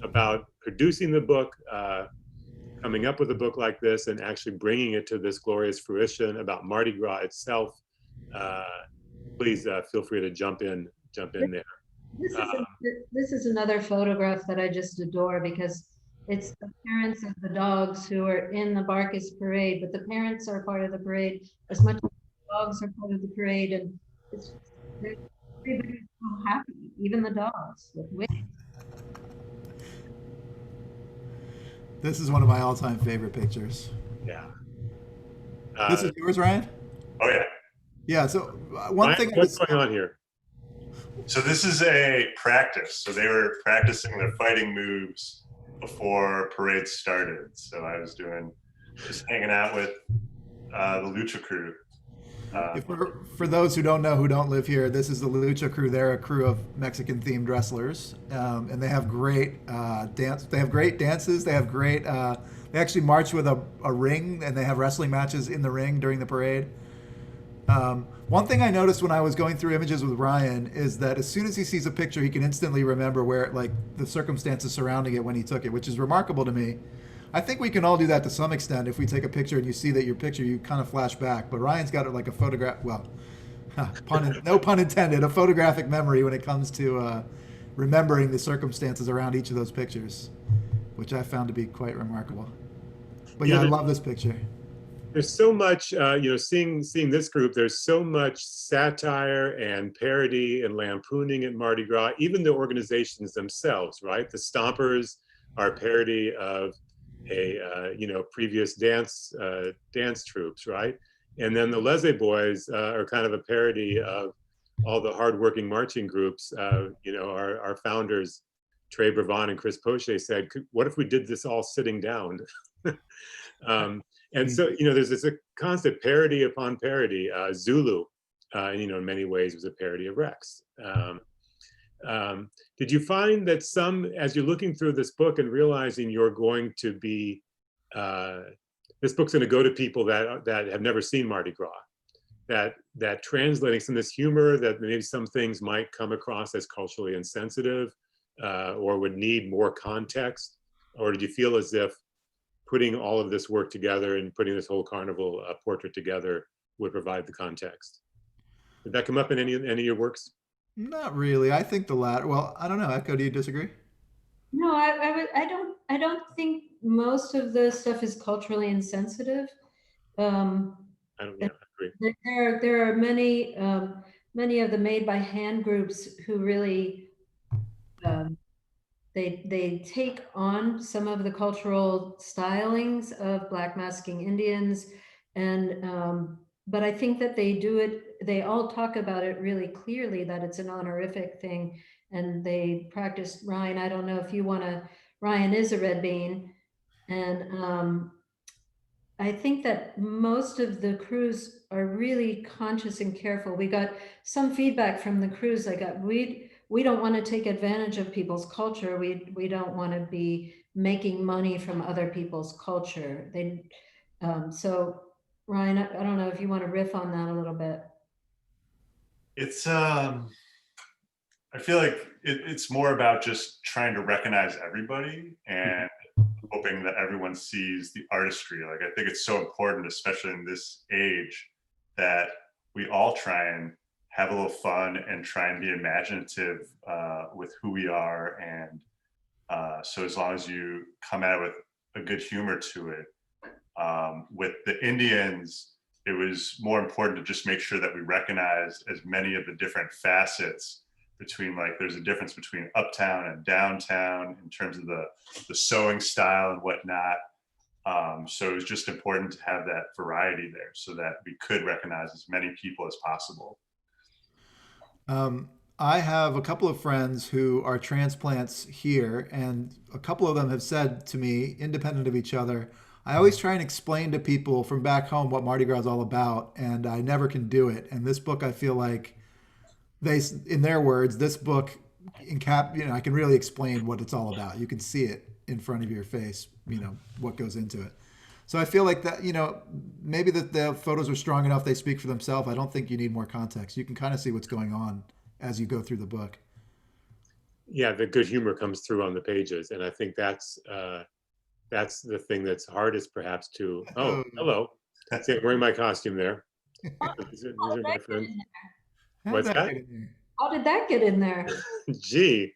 about producing the book, coming up with a book like this and actually bringing it to this glorious fruition, about Mardi Gras itself, please feel free to jump in there. This is another photograph that I just adore, because it's the parents of the dogs who are in the Barkus parade, but the parents are part of the parade as much as the dogs are part of the parade, and everybody's so happy, even the dogs with wings. This is one of my all-time favorite pictures. Yeah. This is yours, Ryan? Oh yeah. Yeah. So one Ryan, thing. what's going on here? So this is a practice. So they were practicing their fighting moves before parade started. So I was just hanging out with the Lucha crew. For those who don't know, who don't live here, this is the Lucha crew. They're a crew of Mexican-themed wrestlers, and they have great dance. They have great dances. They have great. They actually march with a ring, and they have wrestling matches in the ring during the parade. One thing I noticed when I was going through images with Ryan is that as soon as he sees a picture, he can instantly remember where, like, the circumstances surrounding it when he took it, which is remarkable to me. I think we can all do that to some extent. If we take a picture and you see that your picture, you kind of flash back. But Ryan's got like a photograph. Well, no pun intended. A photographic memory when it comes to remembering the circumstances around each of those pictures, which I found to be quite remarkable. But yeah, I love this picture. There's so much, seeing this group, there's so much satire and parody and lampooning at Mardi Gras, even the organizations themselves, right? The Stompers are a parody of previous dance troops, right? And then the Leslie Boys are kind of a parody of all the hardworking marching groups. Our founders, Trey Brevon and Chris Poche, said, what if we did this all sitting down? And so, there's this a constant parody upon parody. Zulu, in many ways was a parody of Rex. Did you find that as you're looking through this book and realizing you're going to be, this book's going to go to people that have never seen Mardi Gras, that translating some of this humor, that maybe some things might come across as culturally insensitive or would need more context? Or did you feel as if putting all of this work together and putting this whole carnival portrait together would provide the context? Did that come up in any of your works? Not really. I think the latter. Well, I don't know. Echo, do you disagree? No, I don't think most of the stuff is culturally insensitive. I agree. There are many of the made by hand groups who really they take on some of the cultural stylings of Black masking Indians, and but I think that they do it. They all talk about it really clearly that it's an honorific thing, and they practice. Ryan, I don't know if you want to. Ryan is a red bean, and I think that most of the crews are really conscious and careful. We got some feedback from the crews. We don't want to take advantage of people's culture. We don't want to be making money from other people's culture. So Ryan, I don't know if you want to riff on that a little bit. It's I feel like it's more about just trying to recognize everybody and hoping that everyone sees the artistry. Like, I think it's so important, especially in this age, that we all try and have a little fun and try and be imaginative with who we are. And so as long as you come at it with a good humor to it, with the Indians, it was more important to just make sure that we recognize as many of the different facets between, like, there's a difference between uptown and downtown in terms of the sewing style and whatnot. So it was just important to have that variety there so that we could recognize as many people as possible. I have a couple of friends who are transplants here, and a couple of them have said to me, independent of each other, I always try and explain to people from back home what Mardi Gras is all about, and I never can do it. And this book, I feel like in their words, this book I can really explain what it's all about. You can see it in front of your face, what goes into it. So I feel like that, maybe that the photos are strong enough. They speak for themselves. I don't think you need more context. You can kind of see what's going on as you go through the book. Yeah, the good humor comes through on the pages. And I think that's the thing that's hardest perhaps to, oh, hello. See, I'm wearing my costume there. These are my friends. What's that? How did that get in there? Gee,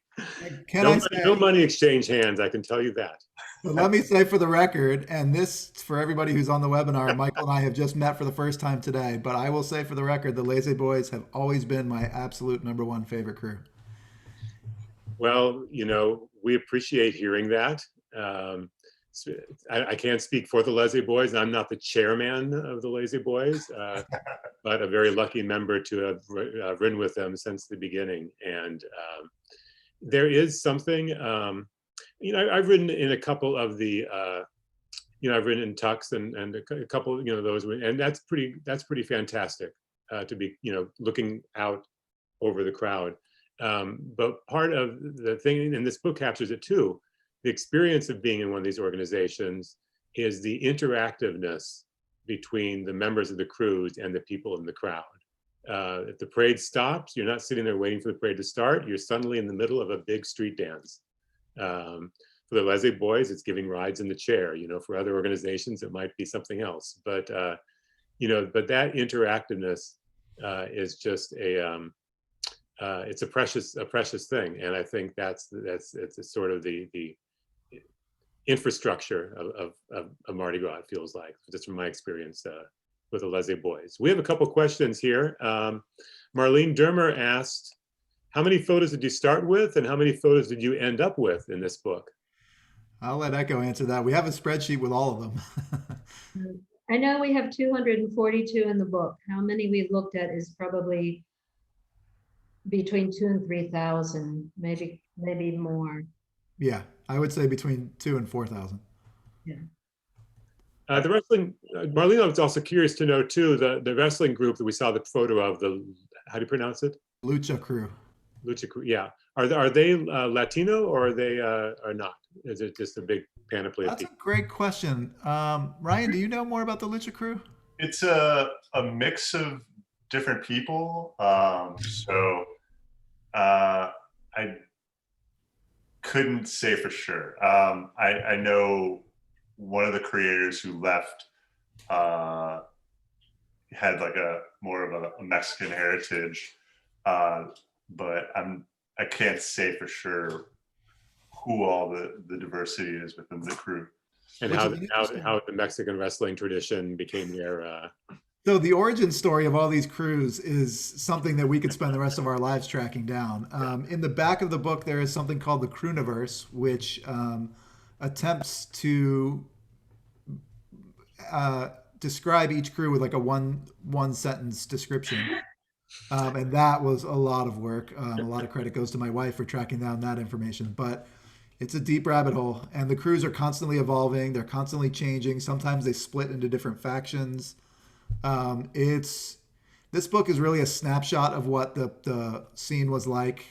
no money exchange hands, I can tell you that. But let me say for the record, and this for everybody who's on the webinar, Michael and I have just met for the first time today, but I will say for the record, the Lazy Boys have always been my absolute #1 favorite crew. Well, we appreciate hearing that. I can't speak for the Lazy Boys. I'm not the chairman of the Lazy Boys, but a very lucky member to have ridden with them since the beginning. And there is something, I've ridden in a couple of the, I've ridden in Tux and a couple, those, and that's pretty fantastic to be, looking out over the crowd. But part of the thing, and this book captures it too, the experience of being in one of these organizations is the interactiveness between the members of the crews and the people in the crowd. If the parade stops, you're not sitting there waiting for the parade to start. You're suddenly in the middle of a big street dance. For the Lazy Boys, it's giving rides in the chair. For other organizations, it might be something else. But that interactiveness is just it's a precious thing, and I think it's sort of the infrastructure of Mardi Gras, it feels like, just from my experience with the Lazy Boys. We have a couple questions here. Marlene Dermer asked, how many photos did you start with and how many photos did you end up with in this book? I'll let Echo answer that. We have a spreadsheet with all of them. I know we have 242 in the book. How many we looked at is probably between 2,000 and 3,000, maybe more. Yeah, I would say between 2,000 and 4,000. Yeah. The wrestling, Marlene, I was also curious to know too, the wrestling group that we saw the photo of, how do you pronounce it? Lucha Crew. Lucha Crew, yeah. Are they Latino or are they are not? Is it just a big panoply of people? That's a great question. Ryan, do you know more about the Lucha Crew? It's a mix of different people. I couldn't say for sure. I know one of the creators who left had like more of a Mexican heritage, but I can't say for sure who all the diversity is within the crew. And how the Mexican wrestling tradition became their So the origin story of all these crews is something that we could spend the rest of our lives tracking down. In the back of the book, there is something called the Krewes, which attempts to describe each crew with like a one sentence description. And that was a lot of work. A lot of credit goes to my wife for tracking down that information. But it's a deep rabbit hole, and the crews are constantly evolving. They're constantly changing. Sometimes they split into different factions. This book is really a snapshot of what the scene was like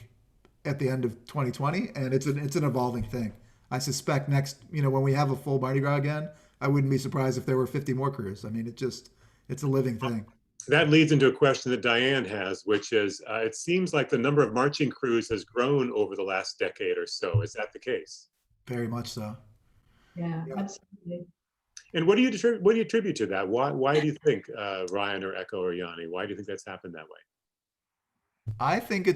at the end of 2020, and it's an evolving thing. I suspect next, when we have a full Mardi Gras again, I wouldn't be surprised if there were 50 more crews. I mean, it's a living thing. That leads into a question that Diane has, which is, it seems like the number of marching crews has grown over the last decade or so. Is that the case? Very much so. Yeah, absolutely. And what do you attribute to that? Why do you think, Ryan or Echo or Yoni, why do you think that's happened that way? I think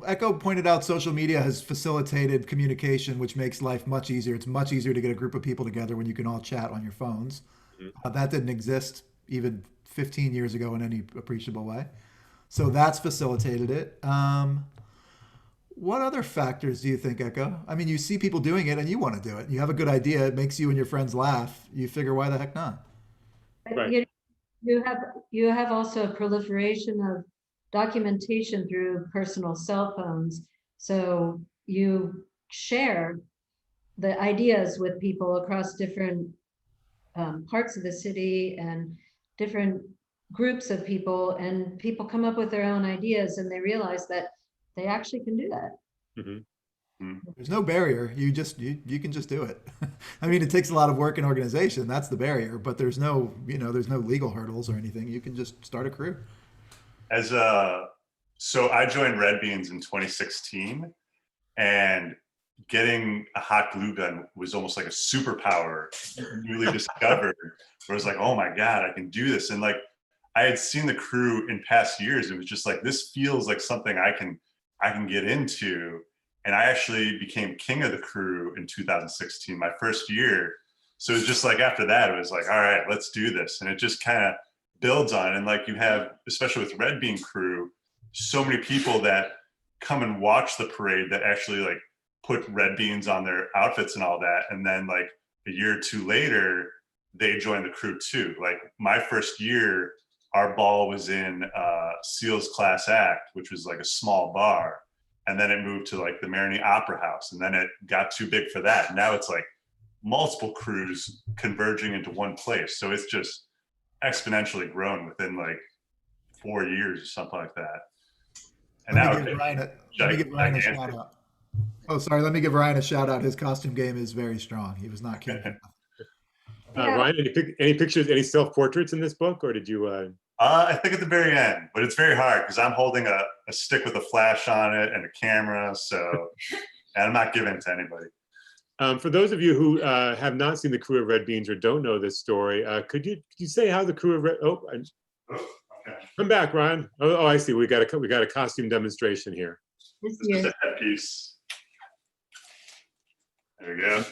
Echo pointed out social media has facilitated communication, which makes life much easier. It's much easier to get a group of people together when you can all chat on your phones. Mm-hmm. That didn't exist even 15 years ago in any appreciable way. So that's facilitated it. What other factors do you think, Echo? I mean, you see people doing it and you want to do it. You have a good idea. It makes you and your friends laugh. You figure, why the heck not? Right. You have also a proliferation of documentation through personal cell phones. So you share the ideas with people across different parts of the city and different groups of people, and people come up with their own ideas and they realize that they actually can do that. Mm-hmm. There's no barrier. You can just do it. I mean, it takes a lot of work and organization. That's the barrier, but there's no legal hurdles or anything. You can just start a crew. So I joined Red Beans in 2016, and getting a hot glue gun was almost like a superpower newly discovered. Where I was like, oh my God, I can do this. And like, I had seen the crew in past years. It was just like, this feels like something I can get into. And I actually became king of the crew in 2016, my first year. So it was just like, after that, it was like, all right, let's do this. And it just kind of builds on. And like, you have, especially with Red Bean crew, so many people that come and watch the parade that actually like put red beans on their outfits and all that. And then like a year or two later, they joined the crew too. Like my first year, our ball was in Seals Class Act, which was like a small bar. And then it moved to like the Marigny Opera House. And then it got too big for that. Now it's like multiple crews converging into one place. So it's just exponentially grown within like 4 years or something like that. And let me give Ryan a shout out. Oh, sorry. Let me give Ryan a shout out. His costume game is very strong. He was not kidding. Ryan, any pictures, any self-portraits in this book, or did you? I think at the very end, but it's very hard because I'm holding a stick with a flash on it and a camera. So, and I'm not giving it to anybody. For those of you who have not seen the crew of Red Beans or don't know this story, could you say how the crew of Red? Okay. Come back, Ryan. Oh, I see. We got a costume demonstration here. This is a headpiece. There we go.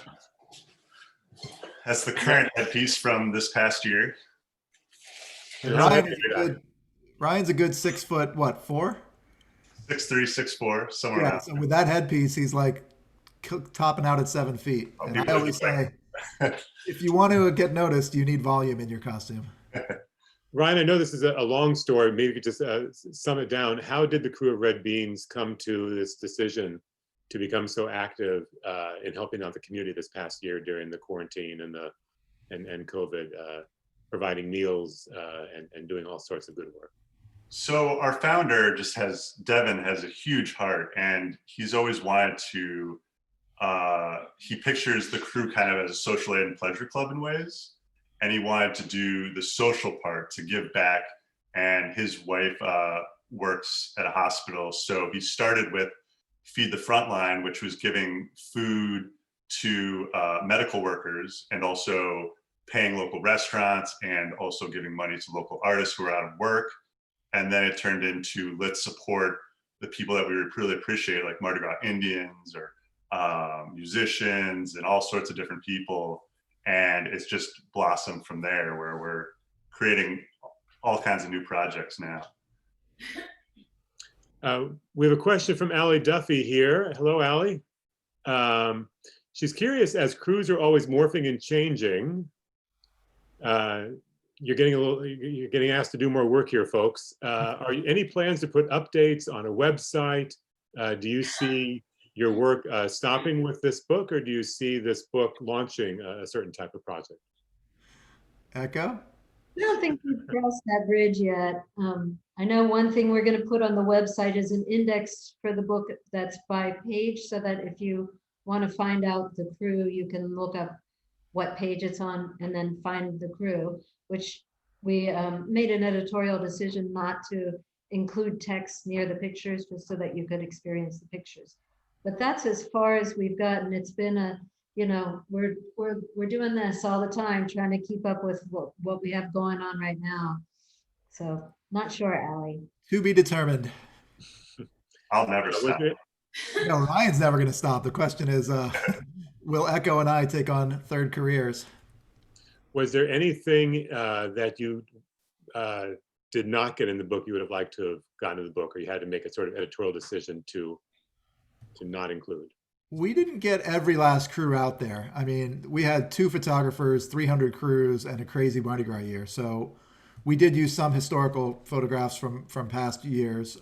That's the current headpiece from this past year. Ryan's a good 6 foot, what, 4? 6'3", 6'4", somewhere around. So with that headpiece, he's like topping out at 7 feet. And I always say, if you want to get noticed, you need volume in your costume. Ryan, I know this is a long story. Maybe you could just sum it down. How did the crew of Red Beans come to this decision to become so active in helping out the community this past year during the quarantine and COVID, providing meals and doing all sorts of good work? So our founder Devin has a huge heart, and he's always wanted to, he pictures the crew kind of as a social aid and pleasure club in ways. And he wanted to do the social part to give back. And his wife works at a hospital. So he started with Feed the Frontline, which was giving food to medical workers and also paying local restaurants and also giving money to local artists who are out of work. And then it turned into, let's support the people that we really appreciate, like Mardi Gras Indians or musicians and all sorts of different people. And it's just blossomed from there, where we're creating all kinds of new projects now. We have a question from Allie Duffy here. Hello, Allie. She's curious, as crews are always morphing and changing, you're getting asked to do more work here, folks. Are you, any plans to put updates on a website? Do you see your work stopping with this book, or do you see this book launching a certain type of project? Echo? I don't think we've crossed that bridge yet. I know one thing we're going to put on the website is an index for the book that's by page, so that if you want to find out the crew, you can look up what page it's on and then find the crew, which we made an editorial decision not to include text near the pictures, just so that you could experience the pictures. But that's as far as we've gotten. It's been a, you know, we're doing this all the time, trying to keep up with what we have going on right now. So not sure, Allie. To be determined. I'll never stop. No, Ryan's never going to stop. The question is, will Echo and I take on third careers? Was there anything that you did not get in the book you would have liked to have gotten in the book, or you had to make a sort of editorial decision to not include? We didn't get every last crew out there. I mean, we had 2 photographers, 300 crews, and a crazy Mardi Gras year. So we did use some historical photographs from past years.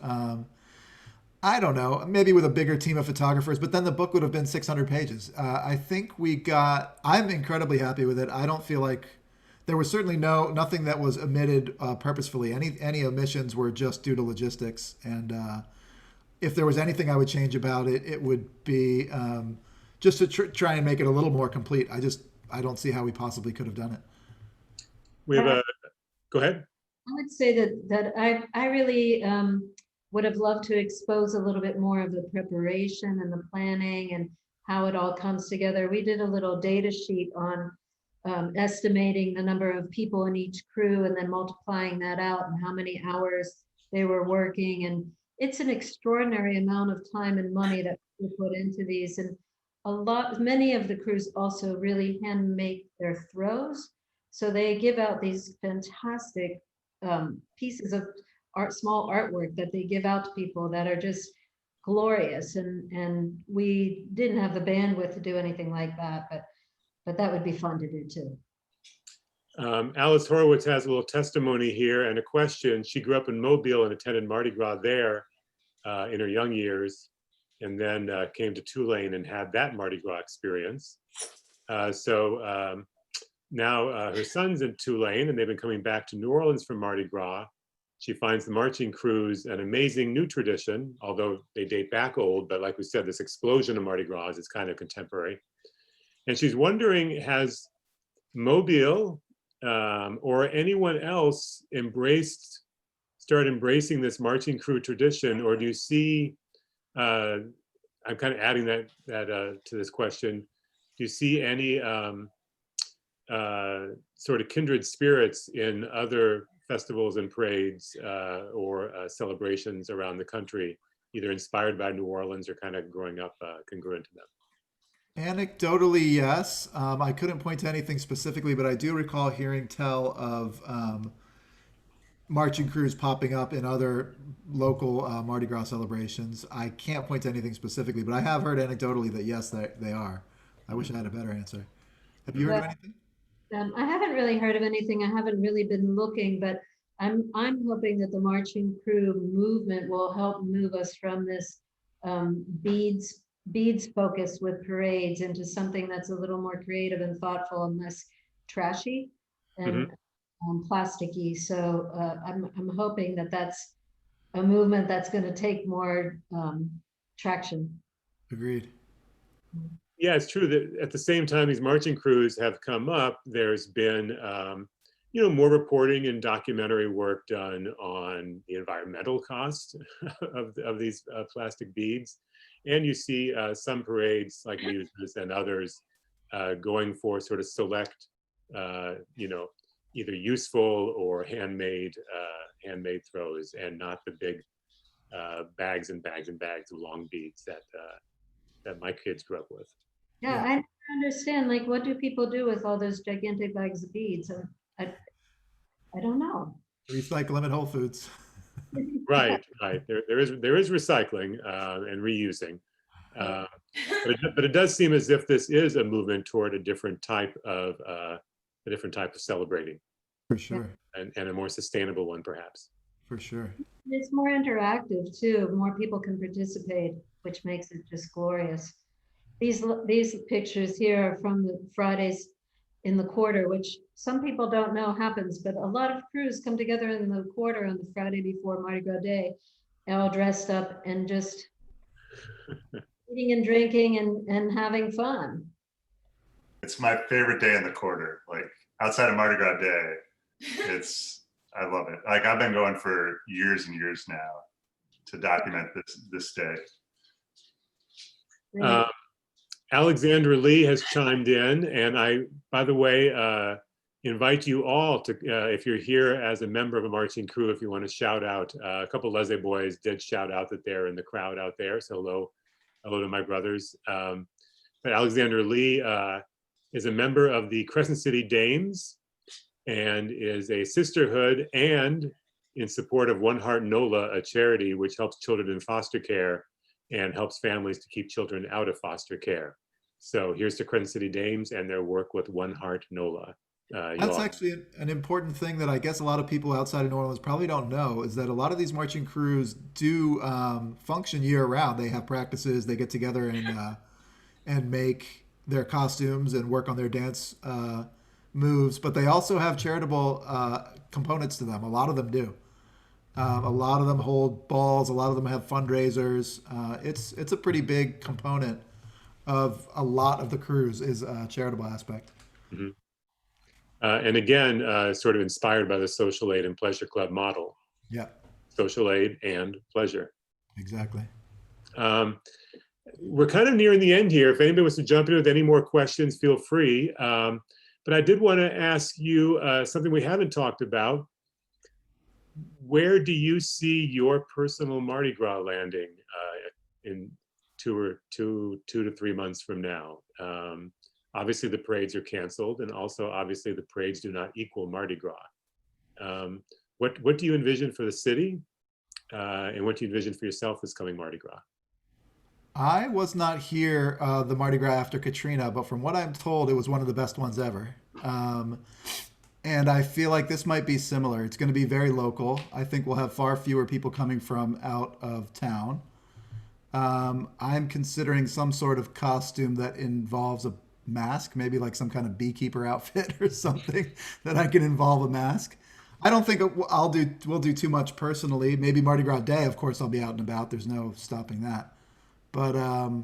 I don't know, maybe with a bigger team of photographers, but then the book would have been 600 pages. I think I'm incredibly happy with it. I don't feel like there was certainly nothing that was omitted purposefully. Any omissions were just due to logistics. And if there was anything I would change about it, it would be just to try and make it a little more complete. I don't see how we possibly could have done it. We have go ahead. I would say that I really would have loved to expose a little bit more of the preparation and the planning and how it all comes together. We did a little data sheet on estimating the number of people in each crew and then multiplying that out and how many hours they were working. And it's an extraordinary amount of time and money that we put into these. And many of the crews also really hand make their throws. So they give out these fantastic pieces of small artwork that they give out to people that are just glorious. And we didn't have the bandwidth to do anything like that, but that would be fun to do too. Alice Horowitz has a little testimony here and a question. She grew up in Mobile and attended Mardi Gras there in her young years, and then came to Tulane and had that Mardi Gras experience. So now her son's in Tulane, and they've been coming back to New Orleans for Mardi Gras. She finds the marching crews an amazing new tradition, although they date back old, but like we said, this explosion of Mardi Gras is kind of contemporary. And she's wondering, has Mobile or anyone else started embracing this marching crew tradition, or do you see, I'm kind of adding that to this question, do you see any sort of kindred spirits in other festivals and parades or celebrations around the country, either inspired by New Orleans or kind of growing up congruent to them? Anecdotally, yes. I couldn't point to anything specifically, but I do recall hearing tell of marching crews popping up in other local Mardi Gras celebrations. I can't point to anything specifically, but I have heard anecdotally that yes, they are. I wish I had a better answer. Have you heard of anything? I haven't really heard of anything. I haven't really been looking, but I'm hoping that the marching crew movement will help move us from this beads focus with parades into something that's a little more creative and thoughtful and less trashy and plasticky. So I'm hoping that that's a movement that's going to take more traction. Agreed. Yeah, it's true that at the same time these marching crews have come up, there's been more reporting and documentary work done on the environmental cost of these plastic beads. And you see some parades like Muses and others going for sort of select, either useful or handmade throws, and not the big bags and bags and bags of long beads that my kids grew up with. Yeah, I understand. Like, what do people do with all those gigantic bags of beads? I don't know. Recycle them at Whole Foods. Right, right. There is recycling and reusing. But it does seem as if this is a movement toward a different type of celebrating, For sure. and a more sustainable one, perhaps. For sure. It's more interactive too. More people can participate, which makes it just glorious. These pictures here are from the Fridays in the quarter, which some people don't know happens, but a lot of crews come together in the quarter on the Friday before Mardi Gras Day, all dressed up and just eating and drinking and having fun. It's my favorite day in the quarter. Like outside of Mardi Gras Day, I love it. Like I've been going for years and years now to document this day. Alexandra Lee has chimed in, and I, by the way, invite you all to, if you're here as a member of a marching crew, if you want to shout out, a couple of Leslie boys did shout out that they're in the crowd out there. So hello to my brothers. But Alexandra Lee is a member of the Crescent City Dames and is a sisterhood and in support of One Heart NOLA, a charity which helps children in foster care and helps families to keep children out of foster care. So here's to Crescent City Dames and their work with One Heart NOLA. That's actually an important thing that I guess a lot of people outside of New Orleans probably don't know, is that a lot of these marching crews do function year round. They have practices, they get together and make their costumes and work on their dance moves, but they also have charitable components to them. A lot of them do. A lot of them hold balls. A lot of them have fundraisers. It's a pretty big component of a lot of the crews is a charitable aspect. Mm-hmm. And again, sort of inspired by the social aid and pleasure club model. Yeah. Social aid and pleasure. Exactly. We're kind of nearing the end here. If anybody wants to jump in with any more questions, feel free. But I did want to ask you something we haven't talked about. Where do you see your personal Mardi Gras landing in 2 to 3 months from now? Obviously, the parades are canceled, and also obviously the parades do not equal Mardi Gras. What do you envision for the city, and what do you envision for yourself this coming Mardi Gras? I was not here the Mardi Gras after Katrina, but from what I'm told, it was one of the best ones ever. And I feel like this might be similar. It's going to be very local. I think we'll have far fewer people coming from out of town. I'm considering some sort of costume that involves a mask, maybe like some kind of beekeeper outfit or something that I can involve a mask. I don't think we'll do too much personally. Maybe Mardi Gras Day, of course, I'll be out and about. There's no stopping that. But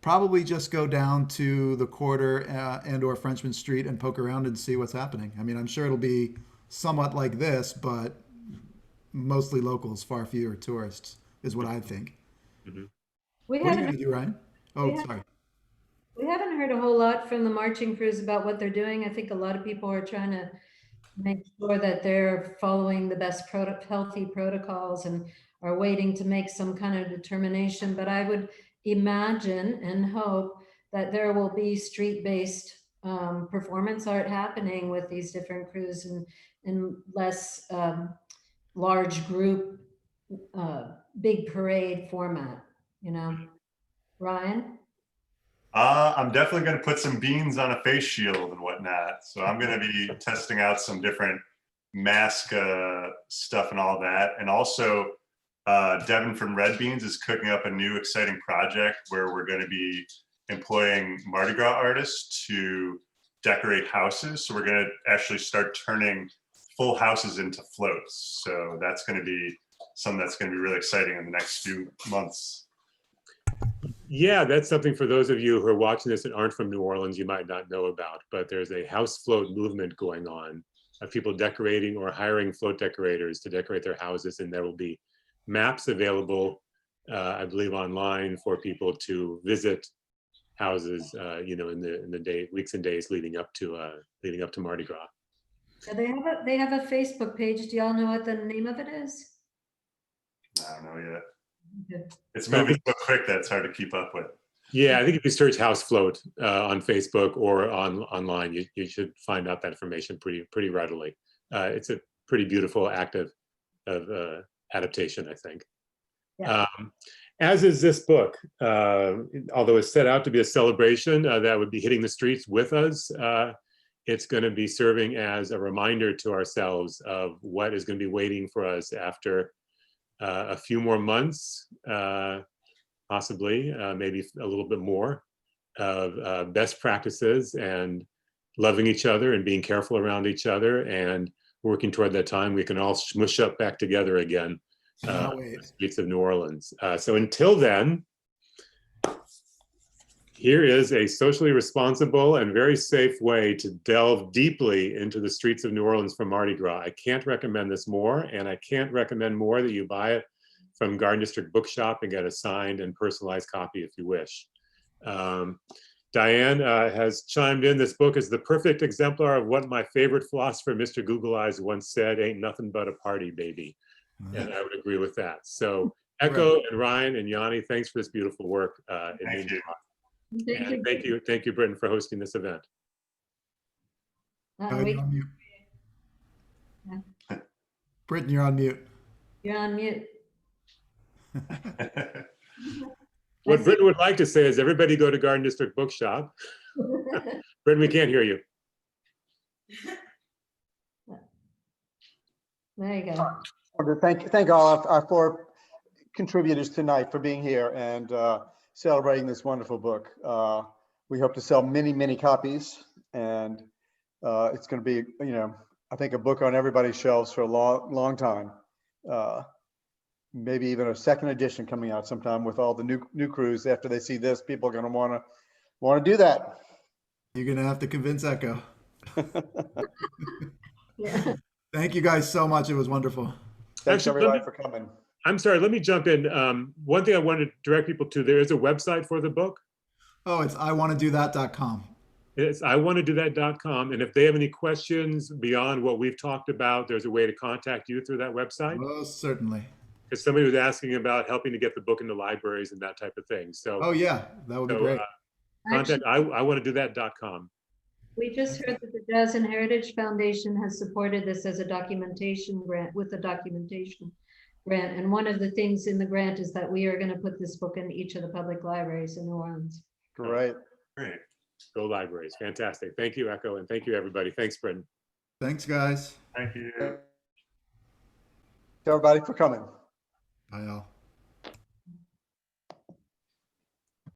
probably just go down to the quarter and or Frenchman Street and poke around and see what's happening. I mean, I'm sure it'll be somewhat like this, but mostly locals, far fewer tourists, is what I think. Mm-hmm. What are you going to do, Ryan? Oh, sorry. We haven't heard a whole lot from the marching crews about what they're doing. I think a lot of people are trying to make sure that they're following the best healthy protocols and are waiting to make some kind of determination. But I would imagine and hope that there will be street-based performance art happening with these different crews and less large group, big parade format, you know. Ryan? I'm definitely going to put some beans on a face shield and whatnot. So I'm going to be testing out some different mask stuff and all that. And also, Devin from Red Beans is cooking up a new exciting project where we're going to be employing Mardi Gras artists to decorate houses. So we're going to actually start turning full houses into floats. So that's going to be something that's going to be really exciting in the next few months. Yeah, that's something for those of you who are watching this and aren't from New Orleans, you might not know about, but there's a house float movement going on of people decorating or hiring float decorators to decorate their houses. And there will be maps available, I believe, online for people to visit houses, you know, in the weeks and days leading up to Mardi Gras. Yeah, they have a Facebook page. Do y'all know what the name of it is? I don't know yet. Okay. It's moving so quick that it's hard to keep up with. Yeah, I think if you search House Float on Facebook or online, you should find out that information pretty readily. It's a pretty beautiful act of adaptation, I think. Yeah. As is this book, although it's set out to be a celebration that would be hitting the streets with us, it's going to be serving as a reminder to ourselves of what is going to be waiting for us after a few more months, possibly, maybe a little bit more, of best practices and loving each other and being careful around each other and working toward that time we can all smush up back together again. The streets of New Orleans. So until then, here is a socially responsible and very safe way to delve deeply into the streets of New Orleans for Mardi Gras. I can't recommend this more, and I can't recommend more that you buy it from Garden District Bookshop and get a signed and personalized copy if you wish. Diane has chimed in. This book is the perfect exemplar of what my favorite philosopher, Mr. Google Eyes, once said, "Ain't nothing but a party, baby." And I would agree with that. So Echo and Ryan and Yoni, thanks for this beautiful work. Thank you. And thank you, Britton, for hosting this event. You're on mute. Britton, you're on mute. You're on mute. What Britton would like to say is everybody go to Garden District Bookshop. Britton, we can't hear you. There you go. Thank all our 4 contributors tonight for being here and celebrating this wonderful book. We hope to sell many, many copies, and it's going to be, I think a book on everybody's shelves for a long, long time. Maybe even a second edition coming out sometime with all the new crews. After they see this, people are going to want to do that. You're going to have to convince Echo. Yeah. Thank you guys so much. It was wonderful. Thanks everybody for coming. I'm sorry, let me jump in. One thing I wanted to direct people to, there is a website for the book. Oh, it's iwantodothat.com. It's iwantodothat.com. And if they have any questions beyond what we've talked about, there's a way to contact you through that website. Most certainly. Because somebody was asking about helping to get the book into libraries and that type of thing. So, oh yeah, that would be great. Contact iwantodothat.com. We just heard that the Jazz and Heritage Foundation has supported this as a documentation grant with a documentation grant. And one of the things in the grant is that we are going to put this book in each of the public libraries in New Orleans. Great. Great. Go libraries. Fantastic. Thank you, Echo. And thank you, everybody. Thanks, Britton. Thanks, guys. Thank you. Thank everybody for coming. Bye, all.